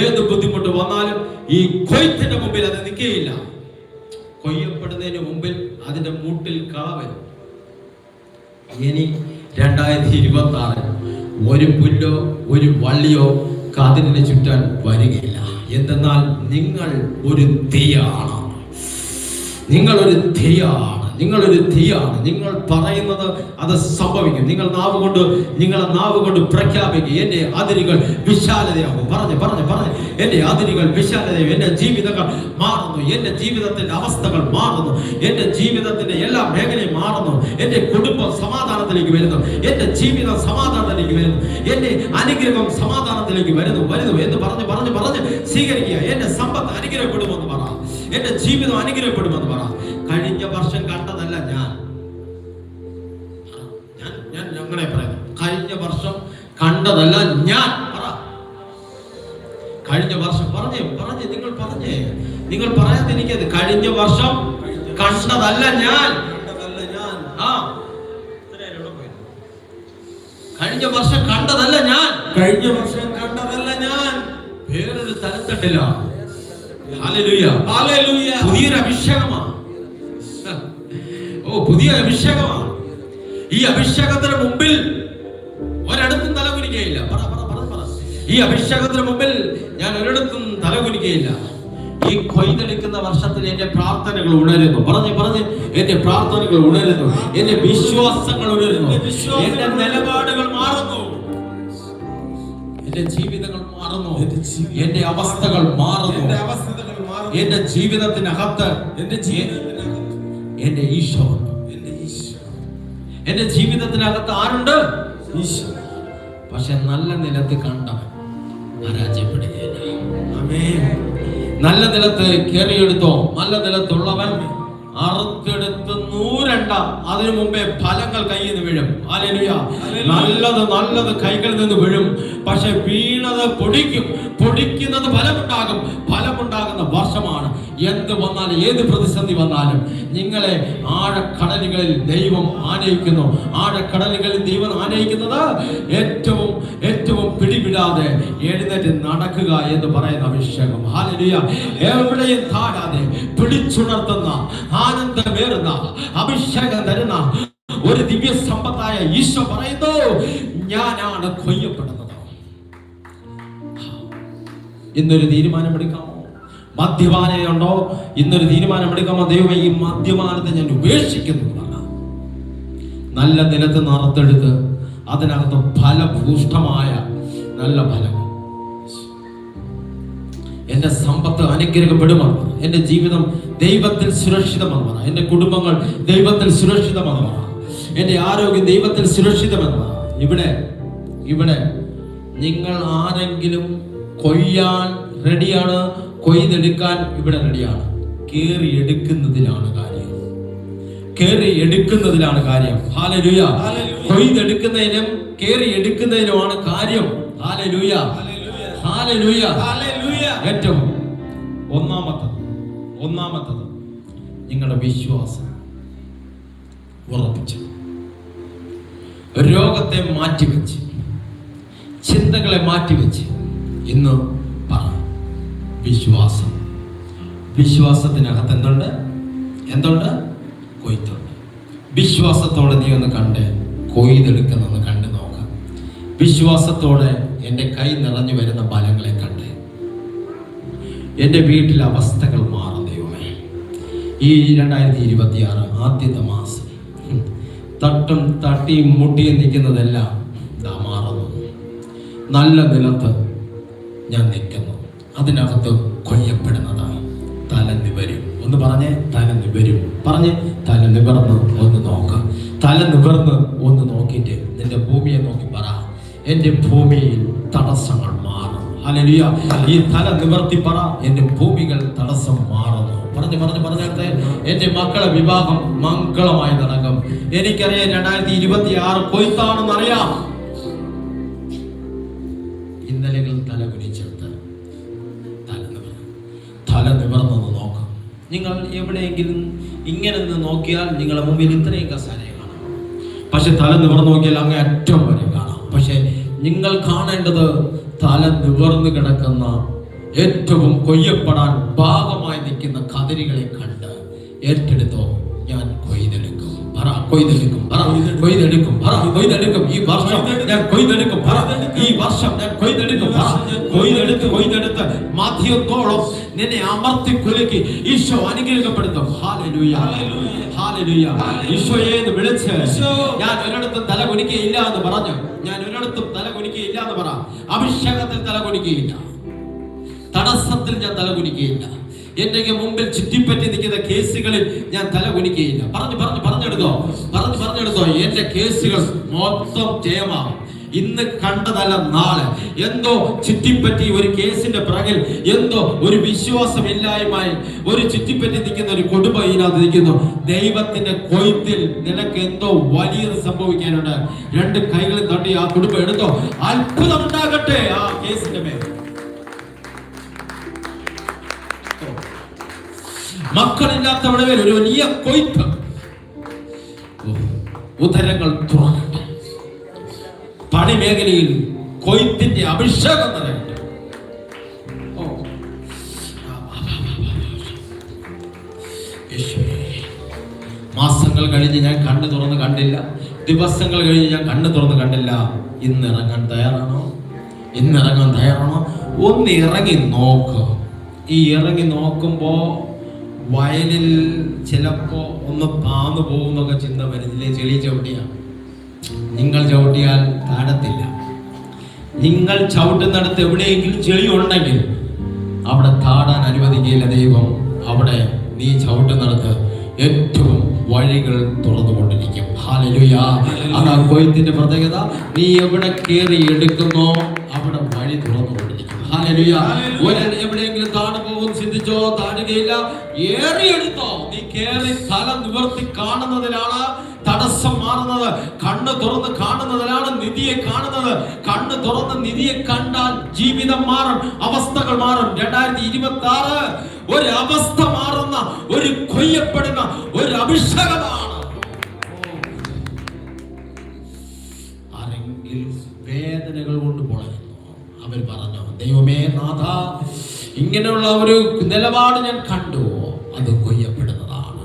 ഏത് ബുദ്ധിമുട്ട് വന്നാലും ഈ കൊയ്ത്തിന്റെ മുമ്പിൽ അത് നിൽക്കുകയില്ല. കൊയ്യപ്പെടുന്നതിന് മുമ്പിൽ അതിന്റെ മൂട്ടിൽ കള വരും. ഇനി 2026 ഒരു പുല്ലോ ഒരു വള്ളിയോ കതിരിനെ ചുറ്റാൻ വരികയില്ല. എന്തെന്നാൽ നിങ്ങൾ ഒരു തീയാണ്. നിങ്ങളൊരു തീയാണ്. നിങ്ങൾ പറയുന്നത് അത് സംഭവിക്കും. നിങ്ങളുടെ നാവ് കൊണ്ട് പ്രഖ്യാപിക്കുക. എന്റെ അതിരുകൾ വിശാലതയാകും. പറഞ്ഞ് എന്റെ അതിരുകൾ വിശാലതയാകും. എന്റെ ജീവിതങ്ങൾ മാറുന്നു. എന്റെ ജീവിതത്തിന്റെ അവസ്ഥകൾ മാറുന്നു. എന്റെ ജീവിതത്തിന്റെ എല്ലാ മേഖലയും മാറുന്നു. എന്റെ കുടുംബം സമാധാനത്തിലേക്ക് വരുന്നു. എന്റെ ജീവിതം സമാധാനത്തിലേക്ക് വരുന്നു. എന്റെ അനുഗ്രഹം സമാധാനത്തിലേക്ക് വരുന്നു എന്ന് പറഞ്ഞ് സ്വീകരിക്കുക. എന്റെ സമ്പത്ത് അനുഗ്രഹപ്പെടുമെന്ന് പറ. എന്റെ ജീവിതം അനുഗ്രഹപ്പെടുമെന്ന് പറ. കഴിഞ്ഞ വർഷം കണ്ടതല്ല ഞാൻ അങ്ങനെ പറയുന്നു. കഴിഞ്ഞ വർഷം കണ്ടതല്ല ഞാൻ പറ. കഴിഞ്ഞ വർഷം നിങ്ങൾ പറയാതിരിക്കരുത്. കഴിഞ്ഞ വർഷം കണ്ടതല്ല ഞാൻ. കഴിഞ്ഞ വർഷം കണ്ടതല്ല ഞാൻ. വേറൊരു തലത്തട്ടില്ല. ഹല്ലേലൂയ. പുതിയൊരു അഭിഷേകമാണ്. പുതിയ അഭിഷേകമാണ്. ഈ അഭിഷേകത്തിന് മുമ്പിൽ ഒരിടത്തും തലകുനിക്കുകയില്ല. ഈ അഭിഷേകത്തിന് മുമ്പിൽ ഞാൻ ഒരിടത്തും തലകുനിക്കുകയില്ല. ഈ കൊയ്തെടുക്കുന്ന വർഷത്തിൽ എന്റെ പ്രാർത്ഥനകൾ ഉണരുന്നു. പറഞ്ഞ് എന്റെ പ്രാർത്ഥനകൾ ഉണരുന്നു. എന്റെ വിശ്വാസങ്ങൾ ഉണരുന്നു. എന്റെ നിലപാടുകൾ മാറുന്നു. എന്റെ ജീവിതങ്ങൾ മാറുന്നു. എന്റെ അവസ്ഥകൾ മാറുന്നു. എന്റെ ജീവിതത്തിനകത്ത് എന്റെ ഈശോ. എന്റെ ജീവിതത്തിനകത്ത് ആരുണ്ട്? ഈശോ. പക്ഷെ നല്ല നിലത്ത് കണ്ടവൻ പരാജയപ്പെടുകയില്ല. നല്ല നിലത്ത് കയറിയെടുത്തോ. നല്ല നിലത്തുള്ളവൻ അറുത്തെടുത്ത് 100 അതിനു മുമ്പേ ഫലങ്ങൾ കയ്യിൽ നിന്ന് വീഴും. ഹല്ലേലൂയ. നല്ലത് കൈകളിൽ നിന്ന് വീഴും. പക്ഷെ വീണത് പൊടിക്കുന്നത് ഫലമുണ്ടാകുന്ന വർഷമാണ്. എന്ത് വന്നാലും, ഏത് പ്രതിസന്ധി വന്നാലും നിങ്ങളെ ആഴക്കടലുകളിൽ ദൈവം ആനയിക്കുന്നു. ആഴക്കടലുകളിൽ ദൈവം ആനയിക്കുന്നത് ഏറ്റവും പിടിവിടാതെ എഴുന്നേറ്റ് നടക്കുക എന്ന് പറയുന്ന അഭിഷേകം. ഹല്ലേലൂയ. എവിടെയും താഴാതെ പിടിച്ചുണർത്തുന്ന, ആനന്ദമേറുന്ന, അഭിഷേകം തരുന്ന ഒരു ദിവ്യ സമ്പത്തായ ഈശോ പറയുന്നു, ഞാനാണ് കൊയ്യപ്പെടുന്നത്. ഇന്നൊരു തീരുമാനമെടുക്കാമോ? മദ്യപാനയുണ്ടോ? ഇന്നൊരു തീരുമാനമെടുക്കാമോ? ദൈവമേ, ഈ മദ്യപാനത്തെ ഞാൻ ഉപേക്ഷിക്കുന്നു. നല്ല നിലത്ത് നറുത്തെടുത്ത് അതിനകത്ത് ഫലഭൂഷ്ടമായ നല്ല ഫലങ്ങൾ. എന്റെ സമ്പത്ത് അനുഗ്രഹിക്കപ്പെടുമെന്ന്, എന്റെ ജീവിതം ദൈവത്തിൽ സുരക്ഷിതമെന്ന് പറ, എന്റെ കുടുംബങ്ങൾ ദൈവത്തിൽ സുരക്ഷിതമെന്ന് പറ, എന്റെ ആരോഗ്യം ദൈവത്തിൽ സുരക്ഷിതമെന്ന് പറ. ഇവിടെ നിങ്ങൾ ആരെങ്കിലും കൊയ്യാൻ റെഡിയാണ്, കൊയ്തെടുക്കാൻ ഇവിടെ റെഡിയാണ്. കേറി എടുക്കുന്നതിലാണ് കാര്യം. ഹല്ലേലൂയ. കൊയ്തെടുക്കുന്നതിനും കേറി എടുക്കുന്നതിനുമാണ് കാര്യം. ഹല്ലേലൂയ. ഹല്ലേലൂയ. ഏറ്റവും ഒന്നാമത്തത് നിങ്ങളുടെ വിശ്വാസം ഉറപ്പിച്ചു, രോഗത്തെ മാറ്റിവെച്ച്, ചിന്തകളെ മാറ്റിവെച്ച് ഇന്ന് പറ വിശ്വാസം. വിശ്വാസത്തിനകത്ത് എന്തുണ്ട്? കൊയ്ത്തുണ്ട്. വിശ്വാസത്തോടെ നീ ഒന്ന് കണ്ട് കൊയ്തെടുക്കുന്നൊന്ന് കണ്ടു നോക്കാം. വിശ്വാസത്തോടെ എൻ്റെ കൈ നിറഞ്ഞു വരുന്ന ഫലങ്ങളെ കണ്ട് എൻ്റെ വീട്ടിലെ അവസ്ഥകൾ മാറും. ദൈവമേ, ഈ 2026 ആദ്യത്തെ മാസം തട്ടും തട്ടിയും മുട്ടിയും നിൽക്കുന്നതെല്ലാം മാറുന്നു. നല്ല നിലത്ത് ഞാൻ നിൽക്കുന്നു. അതിനകത്ത് കൊയ്യപ്പെടുന്നതാണ്. തല നിവരും. ഒന്ന് പറഞ്ഞേ, തല നിവരും. പറഞ്ഞ് തല നിവർന്ന് ഒന്ന് നോക്ക്. തല നിവർന്ന് ഒന്ന് നോക്കിയിട്ട് നിന്റെ ഭൂമിയെ നോക്കി പറ, എൻ്റെ ഭൂമിയിൽ തടസ്സങ്ങൾ മാറും. ഹല്ലേലൂയ. ഈ തല നിവർത്തി പറ, എൻ്റെ ഭൂമികൾ തടസ്സം മാറുന്നു. പറഞ്ഞിട്ട് എൻ്റെ മക്കളെ വിവാഹം മംഗളമായി നടക്കും. എനിക്കറിയാം 2026 കൊയ്ത്താണെന്നറിയാം. ഇന്നലെകൾ തല കുനിച്ചെടുത്ത് തല നിവർന്നൊന്ന് നോക്കാം. നിങ്ങൾ എവിടെയെങ്കിലും ഇങ്ങനെ നിന്ന് നോക്കിയാൽ നിങ്ങളുടെ മുമ്പിൽ ഇത്രയും കസാരയെ കാണാം. പക്ഷെ തല നിവർന്ന് നോക്കിയാൽ അങ്ങേ അറ്റം വരെ കാണാം. പക്ഷെ നിങ്ങൾ കാണേണ്ടത് തല നിവർന്ന് കിടക്കുന്ന ഏറ്റവും കൊയ്യപ്പെടാൻ ഭാഗമായി നിൽക്കുന്ന കതിരുകളെ കണ്ട് ഏറ്റെടുത്തോ, ഞാൻ കൊയ്തെടുക്കും. ഈ വർഷം ഞാൻ കൊയ്തെടുക്കും. ഈ വർഷം ഞാൻ കൊയ്തെടുക്കും. കൊയ്തെടുത്ത് മാധ്യമത്തോളം നിന്നെ അമർത്തി കുലുക്കി ഈശോ അനുഗ്രഹിക്കപ്പെടുത്തും. ഹല്ലേലൂയ. ഹല്ലേലൂയ. ഈശോയെ എന്ന് വിളിച്ച് ഞാൻ ഒരിടത്തും തല കുനിക്കുകയില്ല എന്ന് പറഞ്ഞു. ഞാൻ ഒരിടത്തും തല കുനിക്കുകയില്ല എന്ന് പറ. അഭിഷേകത്തിൽ തല കുനിക്കുകയില്ല, തടസ്സത്തിൽ ഞാൻ തല കുനിക്കുകയില്ല, എന്റെ മുമ്പിൽ ചുറ്റിപ്പറ്റി നിൽക്കുന്ന കേസുകളിൽ ഞാൻ തല കുനിക്കുകയില്ല. പറഞ്ഞെടുത്തോ. എന്റെ കേസുകൾ മൊത്തം ജയമാകും. ഇന്ന് കണ്ടതല്ല നാളെ. എന്തോ ചുറ്റിപ്പറ്റി ഒരു കേസിന്റെ പിറകിൽ എന്തോ ഒരു വിശ്വാസമില്ലായ്മയായി ഒരു ചുറ്റിപ്പറ്റി നിൽക്കുന്ന ഒരു കുടുംബം ഇതിനകത്ത് നിൽക്കുന്നു. ദൈവത്തിന്റെ കൊയ്ത്തിൽ നിനക്ക് എന്തോ വലിയത് സംഭവിക്കാനുണ്ട്. 2 കൈകളിൽ തട്ടി ആ കുടുംബം എടുത്തോ. അത്ഭുതം ഉണ്ടാകട്ടെ ആ കേസിന്റെ മേൽ. മക്കളില്ലാത്തവരുടെ മേൽ ഒരു വലിയ കൊയ്ത്ത്. ഉദരങ്ങൾ തുറക്കട്ടെ. പണി മേഖലയിൽ കൊയ്ത്തിന്റെ അഭിഷേകം നിറയട്ടെ. മാസങ്ങൾ കഴിഞ്ഞ് ഞാൻ കണ്ണു തുറന്ന് കണ്ടില്ല, ദിവസങ്ങൾ കഴിഞ്ഞ് ഞാൻ കണ്ണു തുറന്ന് കണ്ടില്ല. ഇന്നിറങ്ങാൻ തയ്യാറാണോ? ഒന്ന് ഇറങ്ങി നോക്ക്. ഈ ഇറങ്ങി നോക്കുമ്പോ വയലിൽ ചിലപ്പോ ഒന്ന് താന്നു പോകുന്നൊക്കെ ചിന്ത വരുന്നില്ലേ? ചെളി ചവിട്ടിയാണ്. നിങ്ങൾ ചവിട്ടിയാൽ താഴത്തില്ല. നിങ്ങൾ ചവിട്ടുന്നിടത്ത് എവിടെയെങ്കിലും ചെളി ഉണ്ടെങ്കിൽ അവിടെ താടാൻ അനുവദിക്കില്ല ദൈവം. അവിടെ നീ ചവിട്ടുന്നിടത്ത് ഏറ്റവും വഴികൾ തുറന്നുകൊണ്ടിരിക്കും. ഹല്ലേലൂയ. അതാ കൊയ്ത്തിന്റെ പ്രത്യേകത. നീ എവിടെ കേറി എടുക്കുന്നോ അവിടെ വഴി തുറന്നുകൊണ്ടിരിക്കും. ഹല്ലേലൂയ. എവിടെയെങ്കിലും താണു പോകും ചിന്തിച്ചോ? താഴുകയില്ല. ഏറിയെടുത്തോ. നീ കേറി തല നിവർത്തി കാണുന്നതിലാണ് തടസ്സം മാറുന്നത്. കണ്ണ് തുറന്ന് കാണുന്നതിലാണ് നിധിയെ കാണുന്നത്. കണ്ണ് തുറന്ന് നിധിയെ കണ്ടാൽ ജീവിതം മാറും, അവസ്ഥകൾ മാറും. 2026 ഒരു അവസ്ഥ മാറുന്ന, ഒരു കൊയ്യപ്പെടുന്ന ഒരു അഭിഷേകമാണ്. ആരെങ്കിലും വേദനകൾ കൊണ്ട് പൊളയുന്നു, അവർ പറഞ്ഞു, ദൈവമേ നാഥ, ഇങ്ങനെയുള്ള ഒരു നിലപാട് ഞാൻ കണ്ടു. അത് കൊയ്യപ്പെടുന്നതാണ്.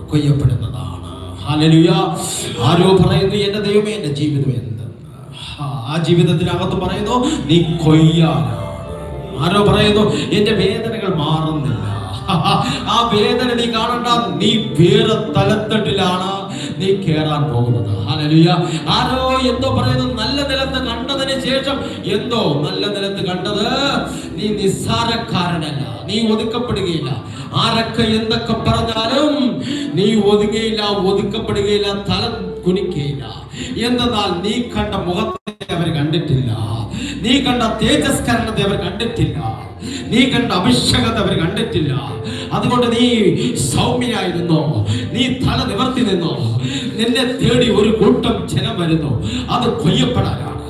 ഹല്ലേലൂയ. ആരോ പറയുന്നു, എന്റെ ദൈവമേ, എന്റെ ജീവിതം എന്ത്? ആ ജീവിതത്തിനകത്ത് പറയുന്നു, നീ കൊയ്യാനാണ്. ആരോ പറയുന്നു, എന്റെ വേദനകൾ മാറുന്നില്ല. ആ വേദന നീ കാണണ്ട, നീ വേറെ തലത്തട്ടിലാണ് നീ കേറാൻ പോകുന്നത്. ഹല്ലേലൂയ. ആരോ എന്തോ പറയുന്നു, നല്ല നിലത്ത് കണ്ടതിന് ശേഷം എന്തോ നല്ല നിലത്ത് കണ്ടത്, നീ നിസ്സാരക്കാരനല്ല, നീ ഒതുക്കപ്പെടുകയില്ല. ആരൊക്കെ എന്തൊക്കെ പറഞ്ഞാലും നീ ഒതുങ്ങയില്ല, ഒതുക്കപ്പെടുകയില്ല, തല കുനിക്കുകയില്ല. എന്തെന്നാൽ നീ കണ്ട മുഖത്തെ അവർ കണ്ടിട്ടില്ല, നീ കണ്ട തേജസ്കരണത്തെ അവർ കണ്ടിട്ടില്ല, നീ കണ്ട അഭിഷേകത്തെ അവർ കണ്ടിട്ടില്ല. അതുകൊണ്ട് നീ സൗമ്യനായി നിന്നോ, നീ തല നിവർത്തി നിന്നോ. നിന്നെ തേടി ഒരു കൂട്ടം ജനം വരുന്നു. അത് കൊയ്യപ്പെടാനാണ്,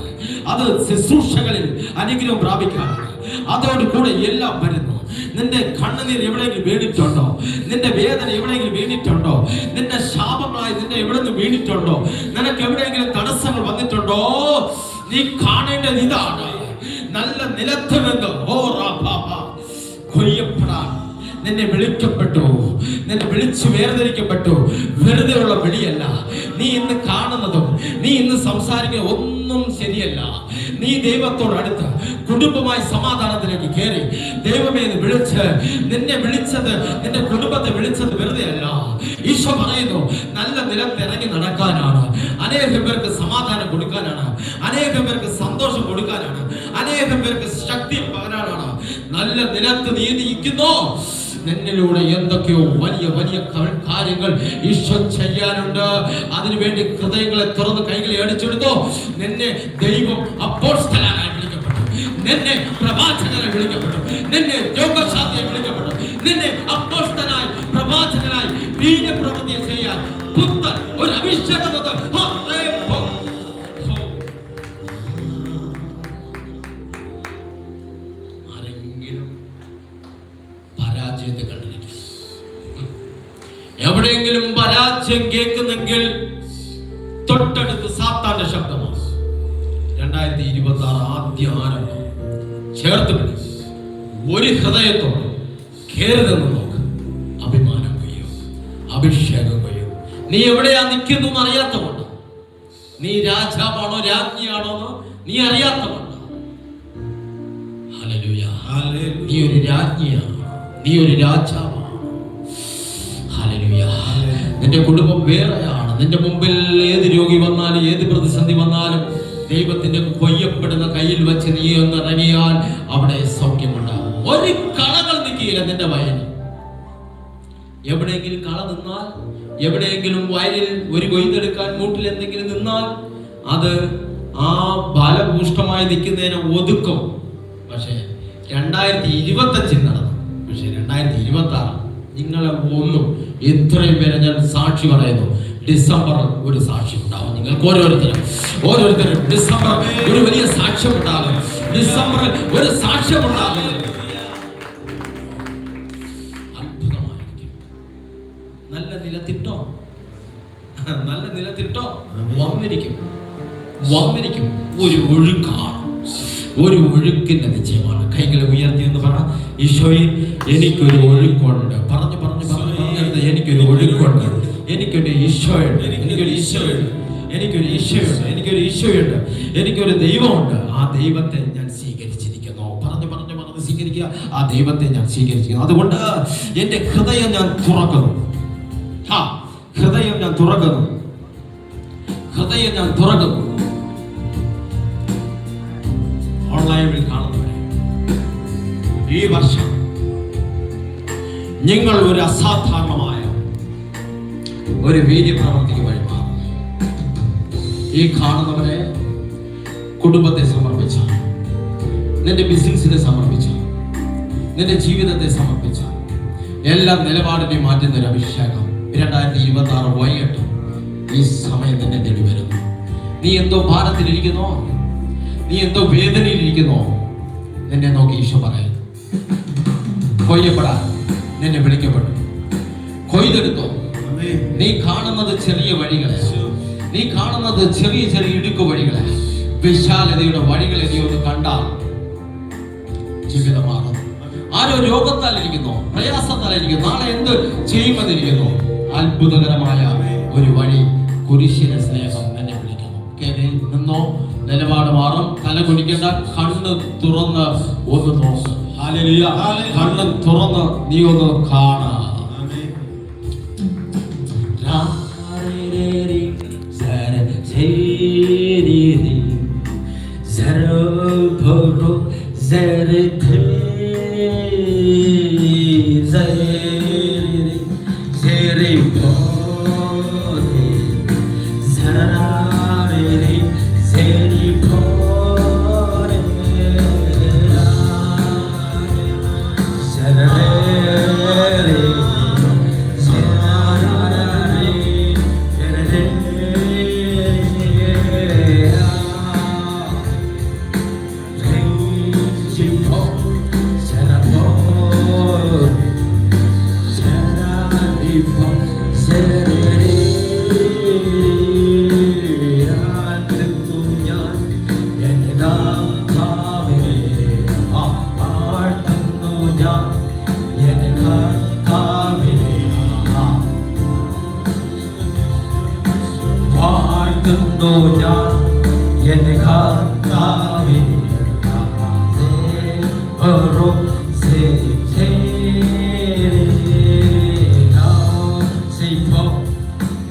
അത് ശുശ്രൂഷകളിൽ അനുഗ്രഹം പ്രാപിക്കാനാണ്. അതോടുകൂടെ എല്ലാം വരുന്നു. നിന്റെ കണ്ണുനീർ എവിടെയെങ്കിലും വീണിട്ടുണ്ടോ? നിന്റെ വേദന എവിടെയെങ്കിലും വീണിട്ടുണ്ടോ? നിന്റെ ശാപങ്ങളായി നിന്നെ എവിടെ വീണിട്ടുണ്ടോ? നിനക്ക് എവിടെയെങ്കിലും തടസ്സങ്ങൾ വന്നിട്ടുണ്ടോ? നീ കാണേണ്ടത് ഇതാണ്, നല്ല നിലത്ത് നിന്ന് കൊയ്യപ്പെടാൻ നിന്നെ വിളിക്കപ്പെട്ടു, നിന്നെ വിളിച്ചു വേർതിരിക്കപ്പെട്ടു. വെറുതെയുള്ള വിളിയല്ല. നീ ഇന്ന് കാണുന്നതും നീ ഇന്ന് സംസാരിക്കുന്ന ഒന്നും ശരിയല്ല. നീ ദൈവത്തോടടുത്ത് കുടുംബമായി സമാധാനത്തിലേക്ക് കയറി ദൈവമേ എന്ന് വിളിച്ച്, നിന്നെ വിളിച്ചത്, നിന്റെ കുടുംബത്തെ വിളിച്ചത് വെറുതെയല്ല. ഈശോ പറയുന്നു, നല്ല നിലത്തിറങ്ങി നടക്കാനാണ്, അനേകം പേർക്ക് സമാധാനം കൊടുക്കാനാണ്, അനേകം പേർക്ക് സന്തോഷം കൊടുക്കാനാണ്, അനേകം പേർക്ക് ശക്തി പകരാനാണ്. നല്ല നിലത്ത് നീ ഇരിക്കുന്നോ, നിന്നിലൂടെ എന്തൊക്കെയോ വലിയ വലിയ കാര്യങ്ങൾ ഈശോ ചെയ്യാനുണ്ട്. അതിനുവേണ്ടി ഹൃദയങ്ങളെ തുറന്ന് കൈകളെ അടിച്ചെടുത്തോ. നിന്നെ ദൈവം അപ്പോസ്തലനായി വിളിക്കപ്പെട്ടു, നിന്നെ പ്രവാചകനായി വിളിക്കപ്പെട്ടു, നിന്നെ യോഗശാസ്ത്രിയായി വിളിക്കപ്പെട്ടു, നിന്നെ അപ്പോസ്തലനായി പ്രവാചകനായി വീര്യപ്രവൃത്തി ചെയ്യാൻ പുത്രൻ ഒരു അഭിഷേകം. എവിടെയെങ്കിലും പരാജയം കേൾക്കുന്നെങ്കിൽ തൊട്ടടുത്ത് സാത്താന്റെ ശബ്ദമാണ്. 2026 ആദ്യ ആരംഭം ചേർത്ത് പിടിച്ച് ഒരു ഹൃദയത്തോട് കേറി നിന്ന് നോക്ക്. അഭിമാനം കൊയ്യും, അഭിഷേകം കൊയ്യും. നീ എവിടെയാ നിൽക്കുന്നു എന്ന് അറിയാത്തതുകൊണ്ട്, നീ രാജാവാണോ രാജ്ഞിയാണോ എന്ന് നീ അറിയാത്തതുകൊണ്ട്, ഹല്ലേലൂയ, നീ ഒരു രാജ്ഞിയാണ്, നീ ഒരു രാജാവാണ്. ഹല്ലേലൂയ. നിന്റെ കുടുംബം വേറെയാണ്. നിന്റെ മുമ്പിൽ ഏത് രോഗി വന്നാലും ഏത് പ്രതിസന്ധി വന്നാലും ദൈവത്തിന്റെ കൊയ്യപ്പെടുന്ന കയ്യിൽ വെച്ച് നീ ഒന്ന് ഇറങ്ങിയാൽ അവിടെ സൗഖ്യമുണ്ടാകും. ഒരു കളകൾ നിൽക്കുകയില്ല നിന്റെ വയലിൽ. എവിടെയെങ്കിലും കള നിന്നാൽ, എവിടെയെങ്കിലും വയലിൽ ഒരു കൊയ്തെടുക്കാൻ മൂട്ടിൽ എന്തെങ്കിലും നിന്നാൽ അത് ആ ഫലപുഷ്ടമായി നിൽക്കുന്നതിനെ ഒതുക്കും. പക്ഷെ 2025 നടന്നു. പക്ഷെ 2026 നിങ്ങളെ ഒന്നും, ഇത്രയും പേരെ ഞാൻ സാക്ഷി പറയുന്നു, ഡിസംബറിൽ ഒരു സാക്ഷ്യം ഉണ്ടാവും. നിങ്ങൾക്ക് ഓരോരുത്തരും ഡിസംബർ ഒരു വലിയ സാക്ഷ്യം ഉണ്ടാകും. ഡിസംബറിൽ ഒരു സാക്ഷ്യം ഉണ്ടാകും. അത്ഭുതമായിരിക്കും. നല്ല നിലത്തിട്ടോ, നല്ല നിലത്തിട്ടോ വന്നിരിക്കും. ഒരു ഒഴുക്കാണ്, ഒരു ഒഴുക്കിന്റെ നിശ്ചയമാണ്. കൈകളെ ഉയർത്തി എന്ന് പറ, ഈശോയെ എനിക്കൊരു ഒഴുക്കുണ്ട്. പറഞ്ഞു എനിക്കൊരു ഒഴുക്കുണ്ട്, എനിക്കൊരു ഈശോയുണ്ട്, എനിക്കൊരു ദൈവമുണ്ട്. ആ ദൈവത്തെ ഞാൻ സ്വീകരിച്ചിരിക്കുന്നു. പറഞ്ഞു സ്വീകരിക്കുക. ആ ദൈവത്തെ ഞാൻ സ്വീകരിച്ചിരിക്കുന്നു. അതുകൊണ്ട് എന്റെ ഹൃദയം ഞാൻ തുറക്കുന്നു. ഹൃദയം ഞാൻ തുറക്കുന്നു. ഓൺലൈനിൽ കാണുന്നവരെ, ഈ വർഷം നിങ്ങൾ ഒരു അസാധാരണമായ ഒരു വീര്യപ്രവൃത്തിക്ക് വഴി മാറും. ഈ കാണുന്നവരെ കുടുംബത്തെ സമർപ്പിച്ച, നിന്റെ ബിസിനസിനെ സമർപ്പിച്ച, നിന്റെ ജീവിതത്തെ സമർപ്പിച്ച, എല്ലാ നിലപാടിനെയും മാറ്റുന്ന ഒരു അഭിഷേകം 2026 വൈകിട്ട് ഈ സമയം നിന്നെ തേടി വരുന്നു. നീ എന്തോ ഭാരത്തിലിരിക്കുന്നോ, നീ എന്തോ വേദനയിലിരിക്കുന്നോ, നിന്നെ നോക്കി ഈശോ പറയുന്നു, കൊയ്യപ്പെടാൻ നിന്നെ വിളിക്കപ്പെട്ടു. കൊയ്തെടുത്തോ. നീ കാണുന്നത് ചെറിയ വഴികളെ, നീ കാണുന്നത് ചെറിയ ഇടുക്ക് വഴികളെ, വിശാലതയുടെ വഴികളെ നീ ഒന്ന് കണ്ടാൽ ജീവിതം മാറും. ആരോ രോഗത്താലിരിക്കുന്നു, പ്രയാസത്താലിരിക്കുന്നു, നാളെ എന്ത് ചെയ്യുമെന്നിരിക്കുന്നു. അത്ഭുതകരമായ ഒരു വഴി. കുരിശിലെ സ്നേഹം എന്നെ വിളിക്കുന്നു. കേറി നിന്നോ, നിലപാട് മാറും. തല കുനിക്കണ്ട, കണ്ണ് തുറന്ന് ഒന്ന് നോക്ക്. ഹല്ലേലൂയ. കണ്ണ് തുറന്ന് നീ ഒന്ന് കാണാ.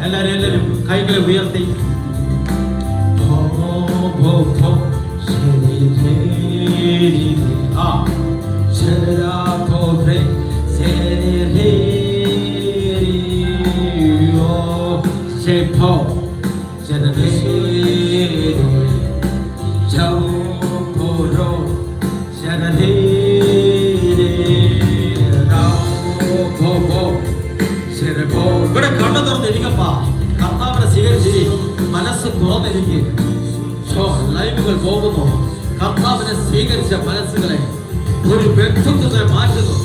എല്ലാരും കൈകളെ ഉയർത്തി. ഇവിടെ കണ്ണു തുറന്നിരിക്കപ്പാ. കർത്താവിനെ സ്വീകരിച്ചിരി. മനസ്സ് തുറന്നിരിക്കുക. ലൈവുകൾ പോകുന്നു. കർത്താവിനെ സ്വീകരിച്ച മനസ്സുകളെ ഒരു വ്യക്തിത്വത്തെ മാറ്റുന്നു.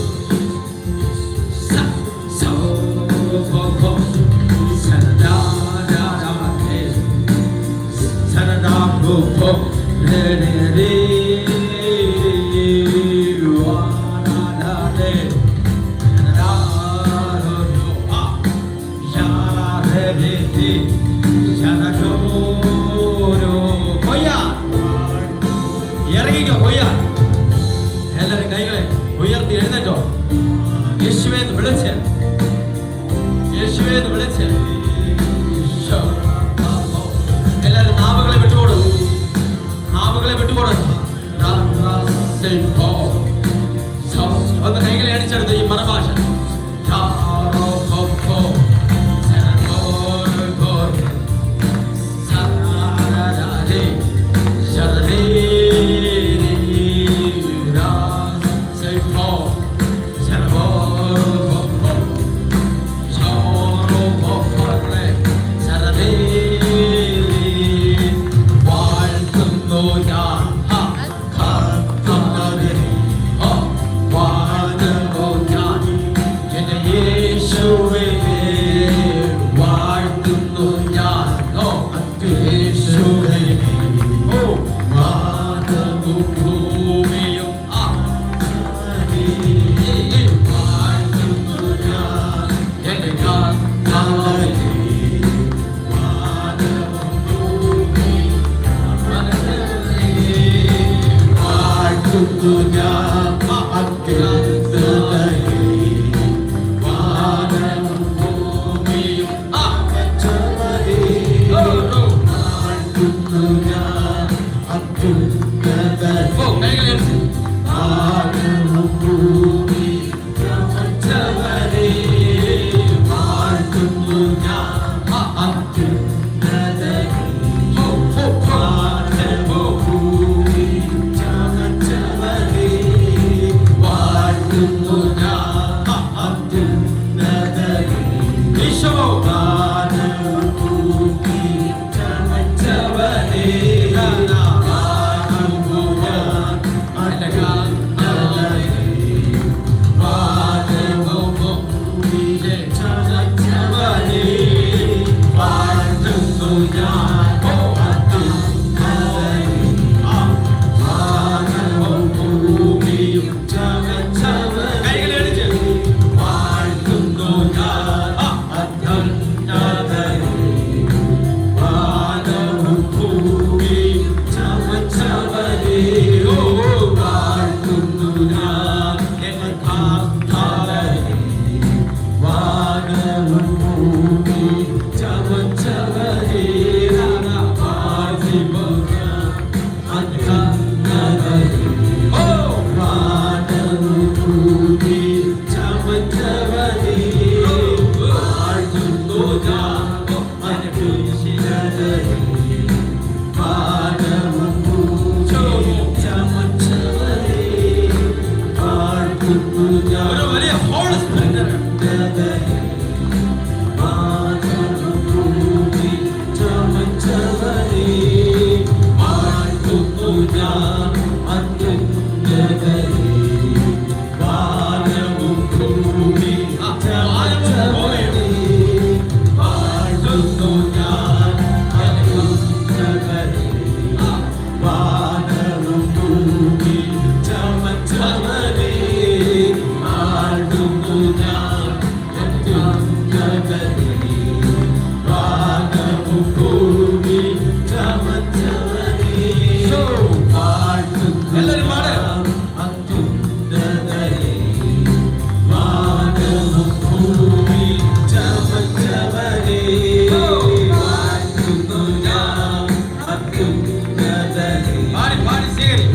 എല്ലാരും കൈകളെ ഉയർത്തി എഴുന്നേറ്റോ. യേശുവേന്ന് വിളിച്ച്, യേശുവേന്ന് വിളിച്ച്. എല്ലാരും നാവുകളെ വിട്ടുകൊടുക്കും, നാവുകളെ വിട്ടുകൊടുക്കും. ഒന്ന് കൈകളെ അടിച്ചെടുത്ത് ഈ മറഭാഷ. പാടി പാടി സ്വീകരി.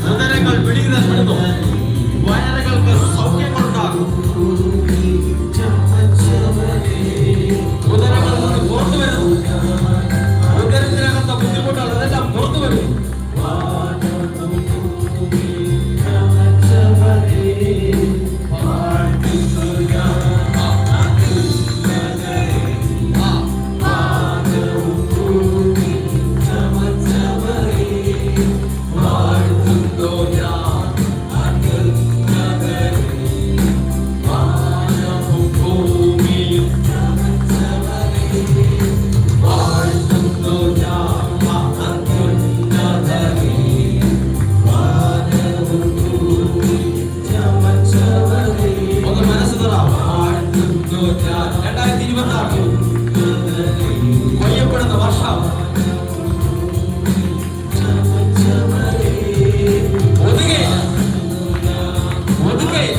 ഉദരങ്ങൾ വെളിയിടപ്പെടുന്നു, വയറുകൾക്ക് സൗഖ്യങ്ങളുണ്ടാകും, ഉദരങ്ങളിൽ നിന്ന് പുറത്തു വരുന്നു, ഉദരത്തിനകത്ത ബുദ്ധിമുട്ടുകൾ അതെല്ലാം പുറത്തു വരും. കൊയ്യപ്പെടുന്ന വർഷം ഒതുകയില്ല, ഒതുകയില്ല.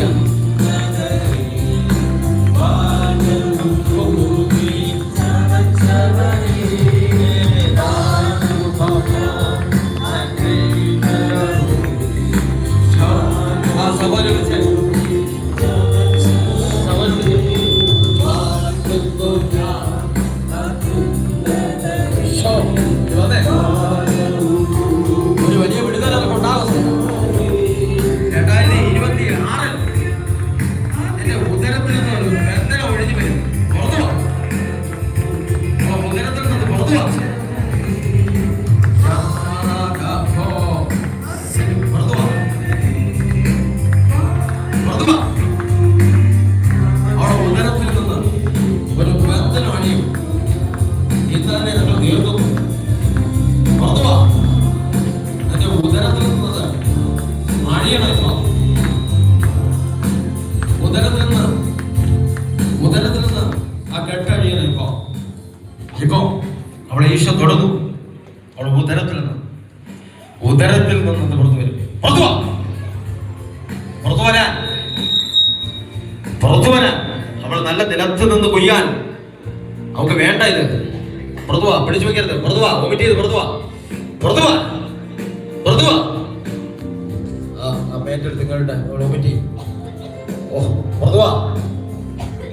ഒരു വലിയ വിടുതൽ നമുക്കുണ്ടാകും. 2026 എന്റെ ഉദരത്തിൽ നിന്ന് ഒരു ബന്ധന ഒഴിഞ്ഞു വരും. പുറത്തു വാ, ഉദരത്തിൽ നിന്ന് പുറത്തു വാ, പുറത്തു വാ. പുറത്തു വാ. അവിടെ ഉദരത്തിൽ നിന്ന് ഒരു ബന്ധനം അണിയും. ഇന്നലെ ഞങ്ങൾ തീർന്നു. പുറത്തു വാ. എന്റെ ഉദരത്തിൽ നിന്നത് അഴിയണം. ഇപ്പൊ ഉദരത്തിൽ നിന്ന് ആ കെട്ടഴിയണം. ഇപ്പൊ അവളെ ഈശോ തൊടുന്നു. അവൾ ഉദരത്തിൽ നിന്ന് പുറത്തു വരും. പുറത്തു വാ, പുറത്തു വരാൻ, പുറത്തു വരാൻ. അവൾ നല്ല നിലത്ത് നിന്ന് കൊയ്യാൻ അവൾക്ക് വേണ്ട. ഇത് പുറത്തു വാ, പിടിച്ചു വെക്കരുത്. പുറത്തു വാ, വൊമിറ്റ് ചെയ്ത് പുറത്തു വാ, പുറത്തു വാ, പുറത്തു വാ. അമ്മേറ്റെടുത്ത് നിങ്ങളുടെ വൊമിറ്റ് ചെയ്യും. ഓ, പുറത്തു വാ,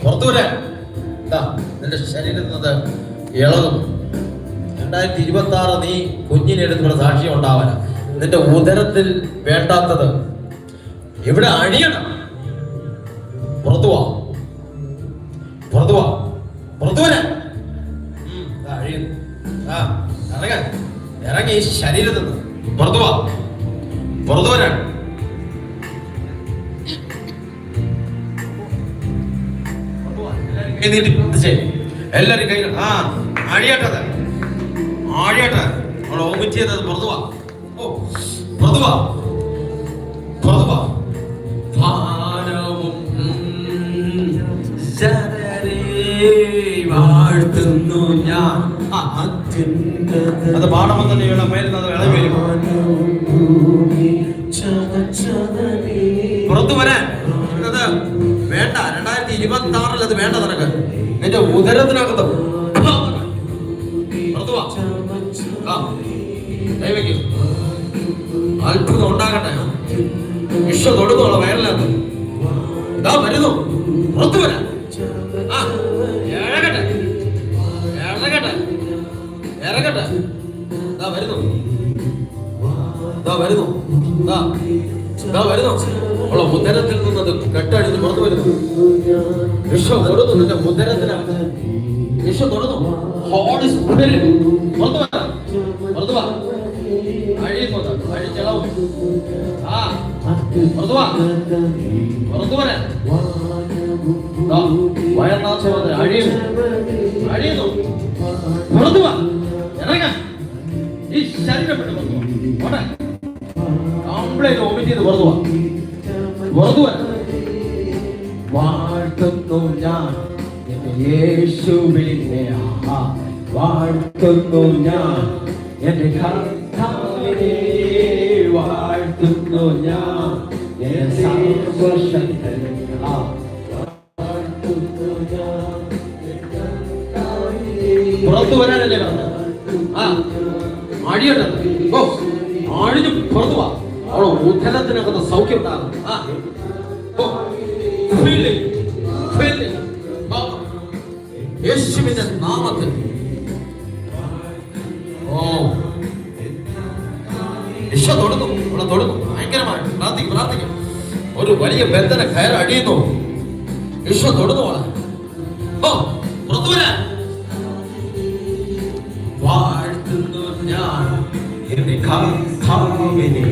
പുറത്തു വരാൻ. നിന്റെ ശരീരത്തിൽ നിന്ന് ഇളകും. 2026 നീ കുഞ്ഞിനെടുത്തുള്ള സാക്ഷ്യം ഉണ്ടാവാനാ. നിന്റെ ഉദരത്തിൽ വേണ്ടാത്തത് ഇവിടെ അഴിയണം. പുറത്തു വാ, പുറത്തു വാ, പുറത്തു വരാൻ. അഴിയുന്നു. ഇറങ്ങാൻ, ഇറങ്ങി ഈ ശരീരത്തിൽ നിന്ന് പുറത്തു വാ, പുറത്തു വരാൻ. എല്ലാരും കൈ അഴിയട്ടത്, അഴിയട്ടെ. അവിടെ വൊമിറ്റ് ചെയ്തത് പുറത്തു വാ. ഓ, പുറത്തു വാ, പുറത്തു വാ. വാഴ്ത്തുന്നു ഞാൻ. അത് പാടമം തന്നെയുള്ള മേലുന്നത് ഇളവേലും പുറത്തു വരാൻ വേണ്ട. 2026 അത് വേണ്ട. നിനക്ക് നിന്റെ ഉദരത്തിനകത്ത് പുറത്തു വാ. ദൈവയ്ക്കും അത്ഭുതം ഉണ്ടാകട്ടെ. വിശ്വ തൊടുന്നുള്ള വയറിനകത്ത് ഇതാ വരുന്നു. പുറത്തു വരാൻ. ഇറങ്ങട്ടെ, ഇറങ്ങട്ടെ, ഇറങ്ങട്ടെ. ഇതാ വരുന്നു, ഇതാ വരുന്നു, ഇതാ വരുന്നു. അവളെ ഉദരത്തിൽ നിന്നത് കെട്ടടിച്ച് പുറത്തു വരുന്നു. വിശ്വ തൊടുന്നു. നിന്റെ ഉദരത്തിനകത്ത് വിശ്വ തൊടുന്നു. ഹോ ഹോളി സ്പിരിറ്റ് പുറത്തു വാ അഴിയുന്നത് അഴിച്ചളവും ആ പുറത്തു വാ പുറത്തു വരാൻ വയറിനാശം വന്ന് അഴിയുന്നു പുറത്തു വാ ഇറങ്ങാൻ ഈ ശരീരപ്പെട്ട് പോട്ടെ കംപ്ലൈന്റ് വോമിറ്റ് ചെയ്ത് പുറത്തു വരാൻ വാഴ്ത്തുന്നു ഞാൻ യേശുവിനെ വാഴ്ത്തുന്നു ഞാൻ എന്റെ കർത്താവിനെ വാഴ്ത്തുന്നു ഞാൻ എന്റെ സർവശക്തനെ പുറത്തു വരാനല്ലേ പറഞ്ഞത് ആ അഴിയട്ടെ ഓ അഴിഞ്ഞ് പുറത്തു വാ അവളെ ഉദരത്തിനകത്ത് സൗഖ്യം ഉണ്ടാകും ആ യേശുവിന്റെ നാമത്തിൽ ഓ ഈശോ തൊടുന്നു ഇവിടെ തൊടുന്നു ഭയങ്കരമായിട്ട് പ്രാർത്ഥിക്കും ഒരു വലിയ ബന്ധന കയർ അടിയുന്നു ഈശോ തൊടുന്നു ഓ പുറത്തു വരാൻ വാഴ്ത്തുന്നു ഞാൻ എന്റെ കർത്താവിനെ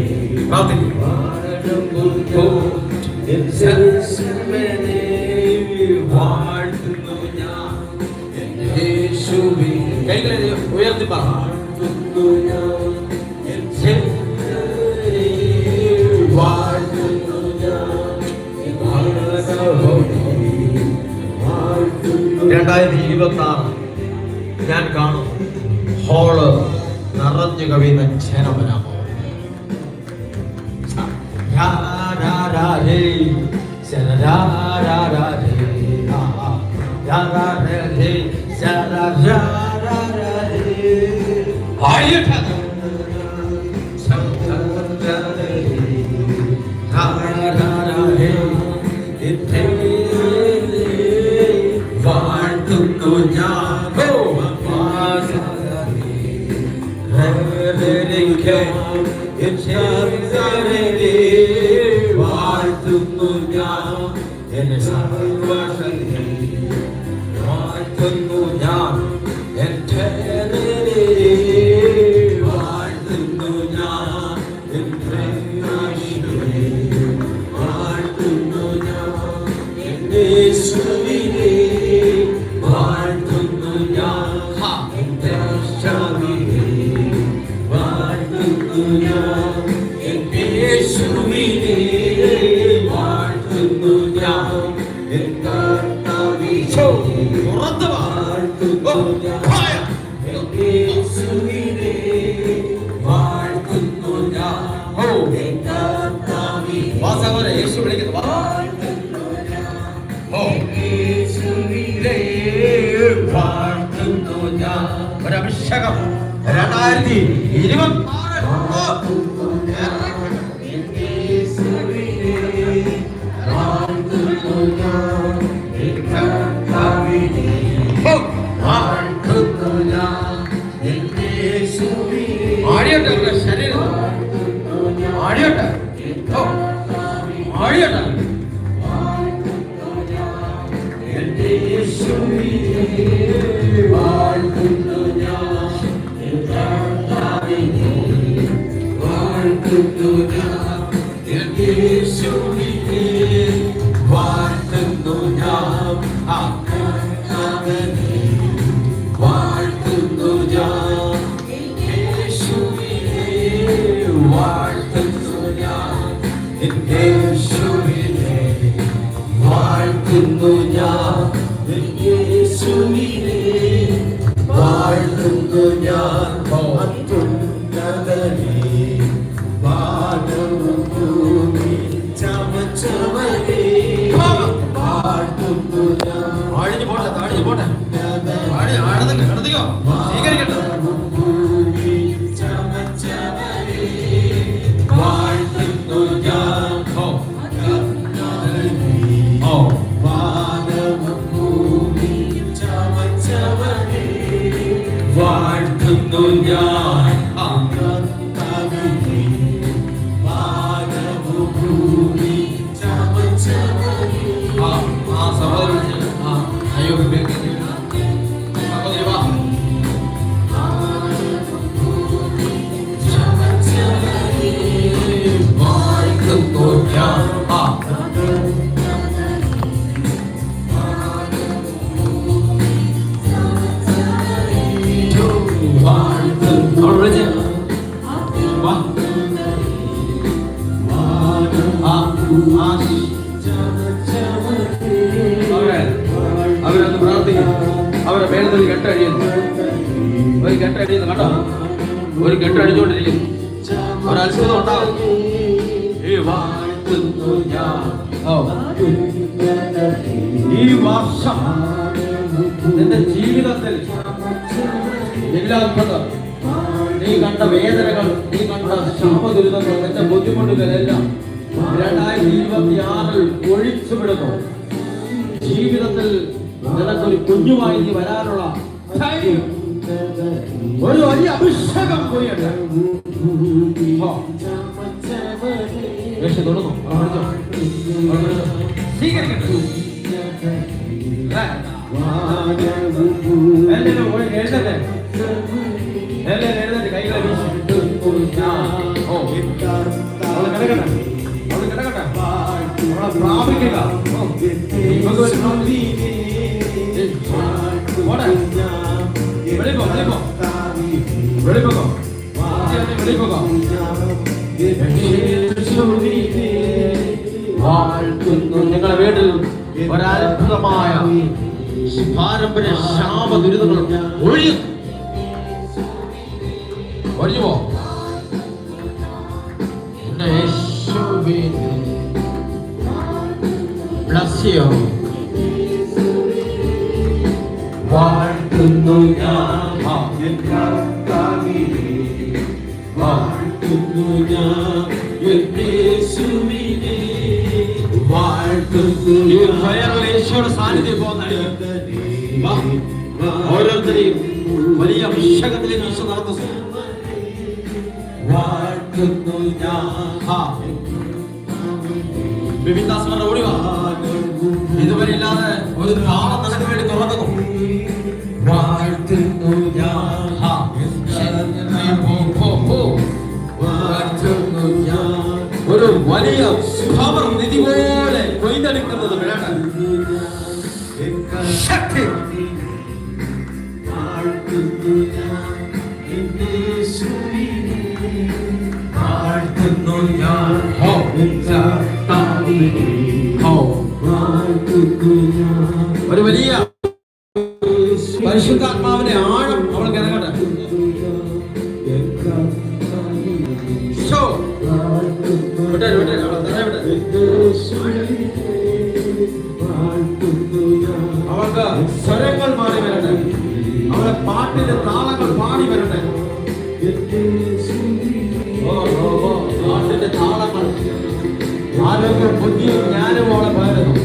വാഴ്ത്തുന്നു ഞാൻ യേശുവിനെ കൈകളെ ഉയർത്തി വാഴ്ത്തുന്നു ഞാൻ വാഴ്ത്തുന്നു ഞാൻ 2026 ഞാൻ കാണും ഹോള് നിറഞ്ഞു കവിയുന്ന ജനമനാമോ വാഴ്ത്തുന്നു ഞാൻ വാഴ്ത്തുന്നു ഞാൻ എന്നെ സർവശക്തി വാഴ്ത്തുന്നു ഞാൻ എന്റെ വാഴ്ത്തുന്നു ഞാൻ എന്റെ വാഴ്ത്തുന്നു ഞാൻ എന്റെ യേശുവിനെ വാഴ്ത്തുന്നു ഞാൻ എന്റെ യേശുവിനെ വാഴ്ത്തുന്നു ഞാൻ എന്റെ യേശുവിനെ വാഴ്ത്തുന്നു ഞാൻ എന്റെ കർത്താവിനെ പുറത്തു വാഴ്ത്തുന്നു ഞാൻ എന്റെ യേശുവിനെ വാഴ്ത്തുന്നു ഞാൻ ഓ എന്റെ കർത്താവിനെ വാസവരെ യേശു വിളിക്കുന്നു ഓ യേശുവിനെ വാഴ്ത്തുന്നു ഞാൻ ഒരു അഭിഷേകം 2026 ആടിയോട്ടെ ശരീരം ആടിയോട്ടെ ആടിയോട്ടെ വാഴ്ത്തുന്നു ഞാൻ വാഴ്ത്തുന്നു ഞാൻ യേശുവിനെ വാഴ്ത്തുന്നു ഞാൻ വാഴ്ത്തുന്നു ഞാൻ യേശുവിനെ വാഴ്ത്തുന്നു ഞാൻ യേശുവിനെ വാഴ്ത്തുന്നു ഞാൻ യേശുവിനെ വാഴ്ത്തുന്നു ഞാൻ അത്യുന്നതനെ വാനവും ഭൂമി ചമച്ചവനെ വാഴ്ത്തുന്നു ഞാൻ ആടിഞ്ഞു പോട്ടെ ആടുന്നില്ല കിടത്തിക്കോ സ്വീകരിക്കട്ടെ ഭൂമി ചമച്ചവനെ വാഴ്ത്തുന്നു ഞാൻ വാഴ്ത്തുന്നു ഞാൻ വാനഭൂമി ചമച്ചവനെ സഹോദരൻ അയ്യോ ഒരു കെട്ടഴിയുന്നു, ഒരു കെട്ടഴിയുന്നു കേട്ടോ, ഒരു കെട്ടഴിച്ചുകൊണ്ടിരിക്കുന്നു. ഒരത്ഭുതം ഉണ്ടാവും. ഈ വർഷം നിന്റെ ജീവിതത്തിൽ എല്ലാ അത്ഭുതം, നീ കണ്ട വേദനകൾ, നീ കണ്ട ശാപദുരിതങ്ങൾ, നിന്റെ ബുദ്ധിമുട്ടുകളെല്ലാം 2026 ഒഴിച്ചുവിടുന്നു. ജീവിതത്തിൽ നിനക്കൊരു കുഞ്ഞുമായി നീ വരാനുള്ള ഒരു വലിയ അഭിഷേകം കൂടിയുണ്ട്. തുടർന്നു സ്വീകരിക്കട്ടെ. എഴുതട്ടെ, എല്ലാവരും എഴുതട്ടെ, കൈകളെ വീശി. അവള് കിടക്കട്ടെ, അവള് കിടക്കട്ടെ, അവളെ പ്രാപിക്കുക. നിങ്ങളുടെ വീട്ടിൽ ഒരത്ഭുതമായ പാരമ്പര്യ ശാപ ദുരിതങ്ങൾ ഒഴിഞ്ഞുപോ. വാഴ്ത്തുന്നു ഞാൻ, വാഴ്ത്തുന്നു ഞാൻ യേശുവിനെ, വാഴ്ത്തുന്നു ഈശോയുടെ സാന്നിധ്യം പോകുന്ന ഓരോരുത്തരെയും വലിയ അഭിഷേകത്തിലേക്ക് ഈശോ നടത്തുന്നു. വാഴ്ത്തുന്നു ഞാൻ. വിവിധാസ്മരുടെ ഓടി വാ. ഇതുവരെ ഇല്ലാതെ ഒരു താളം നിനക്ക് വേണ്ടി തുറക്കുന്നു. വാഴ്ത്തുന്നു ഞാൻ, വാഴ്ത്തുന്നു ഞാൻ. ഒരു വലിയ പവർ നിധി പോലെ കൊയ്തെടുക്കുന്നത് വേണം. ശക്തി. വാഴ്ത്തുന്നു ഞാൻ യേശുവിനെ, വാഴ്ത്തുന്നു ഞാൻ ഒരു വലിയ പരിശുദ്ധാത്മാവിന്റെ ആഴം അവൾ കിടക്കട്ടെ. അവൾക്ക് സ്വരങ്ങൾ മാറി വരട്ടെ, അവളെ പാട്ടിന്റെ താളങ്ങൾ പാടി വരട്ടെ. പാട്ടിന്റെ താളങ്ങൾ ആരോഗ്യം, ബുദ്ധിയും ജ്ഞാനവും അവളെ പകരുന്നു.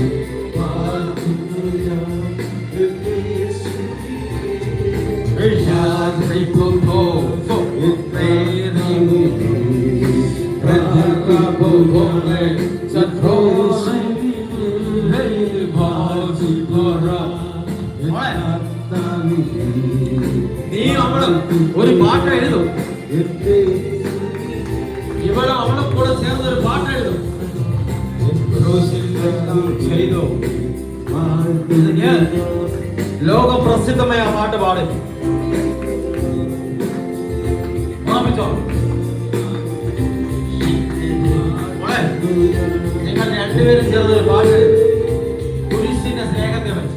നീ അവളും ഒരു പാട്ട് എഴുതും, ഇവളും അവളും കൂടെ ചേർന്ന് ഒരു പാട്ട് എഴുതും. ലോക പ്രസിദ്ധമായ പാട്ട് പാടും. നിങ്ങൾ രണ്ടുപേരും ചേർന്ന് ഒരു പാട്ട് കുരിശിന്റെ സ്നേഹത്തെ വെച്ച്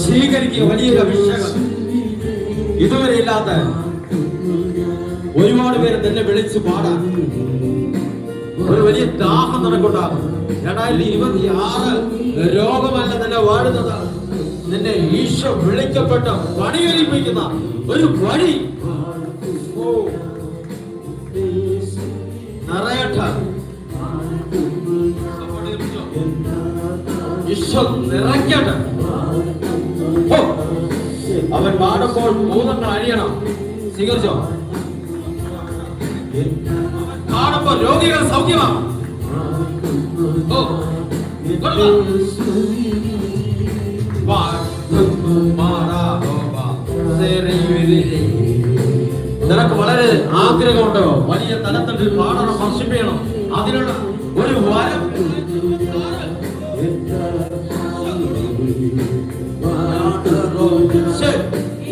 സ്വീകരിക്കുക. വലിയൊരു അഭിഷേകം ഇതുവരെ ഇല്ലാത്ത ഒരുപാട് പേര് തന്നെ വിളിച്ച് പാടാൻ ഒരു വലിയ ദാഹം നടക്കുണ്ടാകും. 2026 രോഗമല്ല നിന്നെ വാഴുന്നത്, നിന്നെ ഈശോ വിളിക്കപ്പെട്ട പണിയൊരുപ്പിക്കുന്ന ഒരു വഴി നിറയട്ടെ. ഈശോ നിറയ്ക്കട്ടെ. അവൻ പാടുമ്പോൾ ഭൂതങ്ങൾ അഴിയണം. സ്വീകരിച്ചോ? കാണുമ്പോൾ രോഗികൾ സൗഖ്യമാണ്. നിനക്ക് വളരെ ആഗ്രഹമുണ്ടോ? വലിയ തലത്തിൽ പാടണം, വർഷിപ്പിക്കണം. അതിനുള്ള ഒരു വരം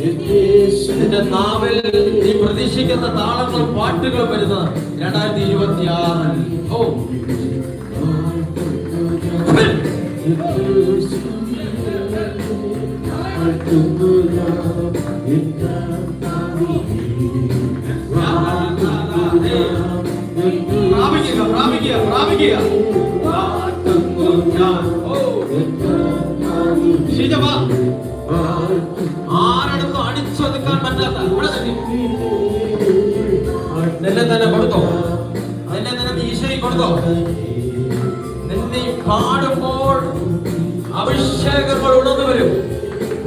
നിന്റെ നാവിൽ നീ പ്രതീക്ഷിക്കുന്ന താളങ്ങളും പാട്ടുകളും വരുന്നത് 2026. ഓ പ്രാപിക്കുക. ആരെടുത്തും അടിച്ചൊതുക്കാൻ പറ്റാത്ത നിന്നെ തന്നെ കൊടുത്തോ, നിന്നെ തന്നെ നീ ഈശോയിൽ കൊടുത്തോ. നിന്നെ പാടുമ്പോൾ അഭിഷേകങ്ങൾ ഉണർന്നു വരും.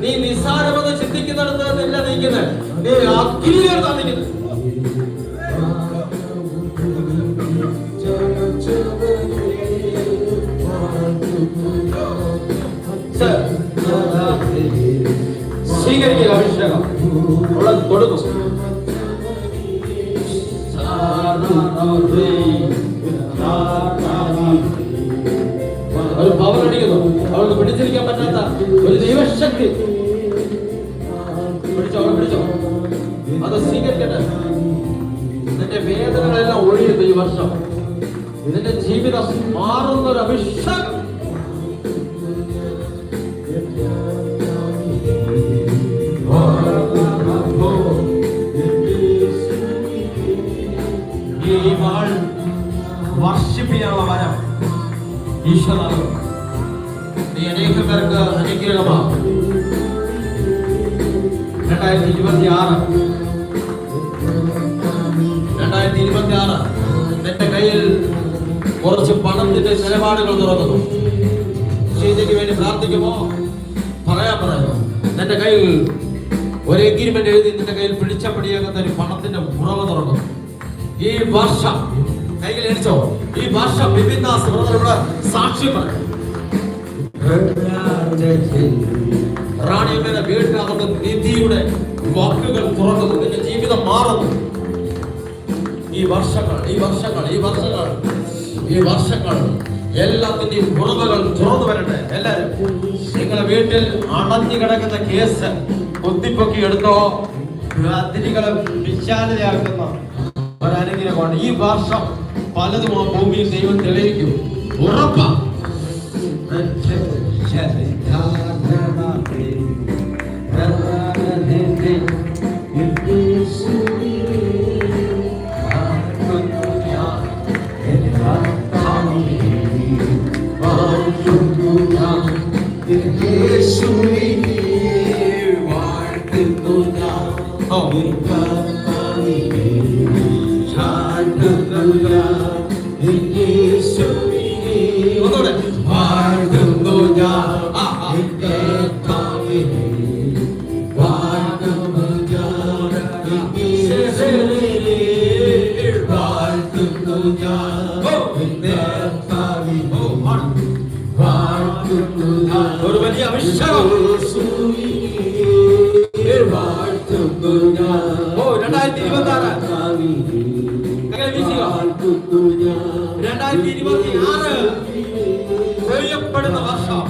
നീ നിസ്സാരമെന്ന് ചിന്തിക്കുന്നിടത്ത് നിന്നെ നീക്കുന്നത്, നീ അഗ്നിയിലാണ് നീക്കുന്നത്. സ്വീകരിക്കുക അഭിഷേകം ഉള്ളത് കൊടുക്കും. ഒരു പവർ അടിക്കുന്നു, അവൾക്ക് പിടിച്ചിരിക്കാൻ പറ്റാത്ത ഒരു ദൈവശക്തി. പിടിച്ചോ, അത് സ്വീകരിക്കട്ടെ. നിന്റെ വേദനകളെല്ലാം ഒഴിയുന്നു ഈ വർഷം. നിന്റെ ജീവിതം മാറുന്നൊരു അഭിഷേകം. ഈ വാൾ വർഷിപ്പിക്കാനുള്ള വരം ഈശ്വര നീ അനേകം പേർക്ക് അനുഗ്രഹമാണ്. 2026 നിന്റെ കയ്യിൽ കുറച്ച് പണത്തിന്റെ നിലപാടുകൾ തുറക്കുന്നു. ചെയ്തയ്ക്ക് വേണ്ടി പ്രാർത്ഥിക്കുമോ? പറയുന്നു. നിന്റെ കയ്യിൽ ഒരു എഗ്രിമെന്റ് എഴുതി നിന്റെ കയ്യിൽ പിടിച്ചപടിയാകുന്ന ഒരു പണത്തിന്റെ ഉറവ് തുറക്കുന്നു. ഈ വർഷം കൈകൾ എണിച്ചോ, ഈ വർഷം ബിബിൻദാസ് ബ്രദറുടെ സാക്ഷി പറയും. റാണിയമ്മയുടെ വീട്ടിനകത്ത് നിധിയുടെ വാക്കുകൾ തുറക്കുന്നു. നിന്റെ ജീവിതം മാറുന്നു. ഈ വർഷങ്ങൾ എല്ലാത്തിന്റെയും ഉറവകൾ തുറന്നു വരട്ടെ. എല്ലാരും നിങ്ങളുടെ വീട്ടിൽ അടഞ്ഞു കിടക്കുന്ന കേസ് കുത്തിപ്പൊക്കി എടുത്തോ. അതിരികളെ വിശാലതയാക്കുന്ന ഒരനുഗ്രഹമാണ്. ഈ വർഷം പലതും ആ ഭൂമിയിൽ ദൈവം തെളിയിക്കും. ഉറപ്പാ. ഒരു വലിയ അഭിഷേകം. 2026 ചെയ്യപ്പെടുന്ന വർഷം.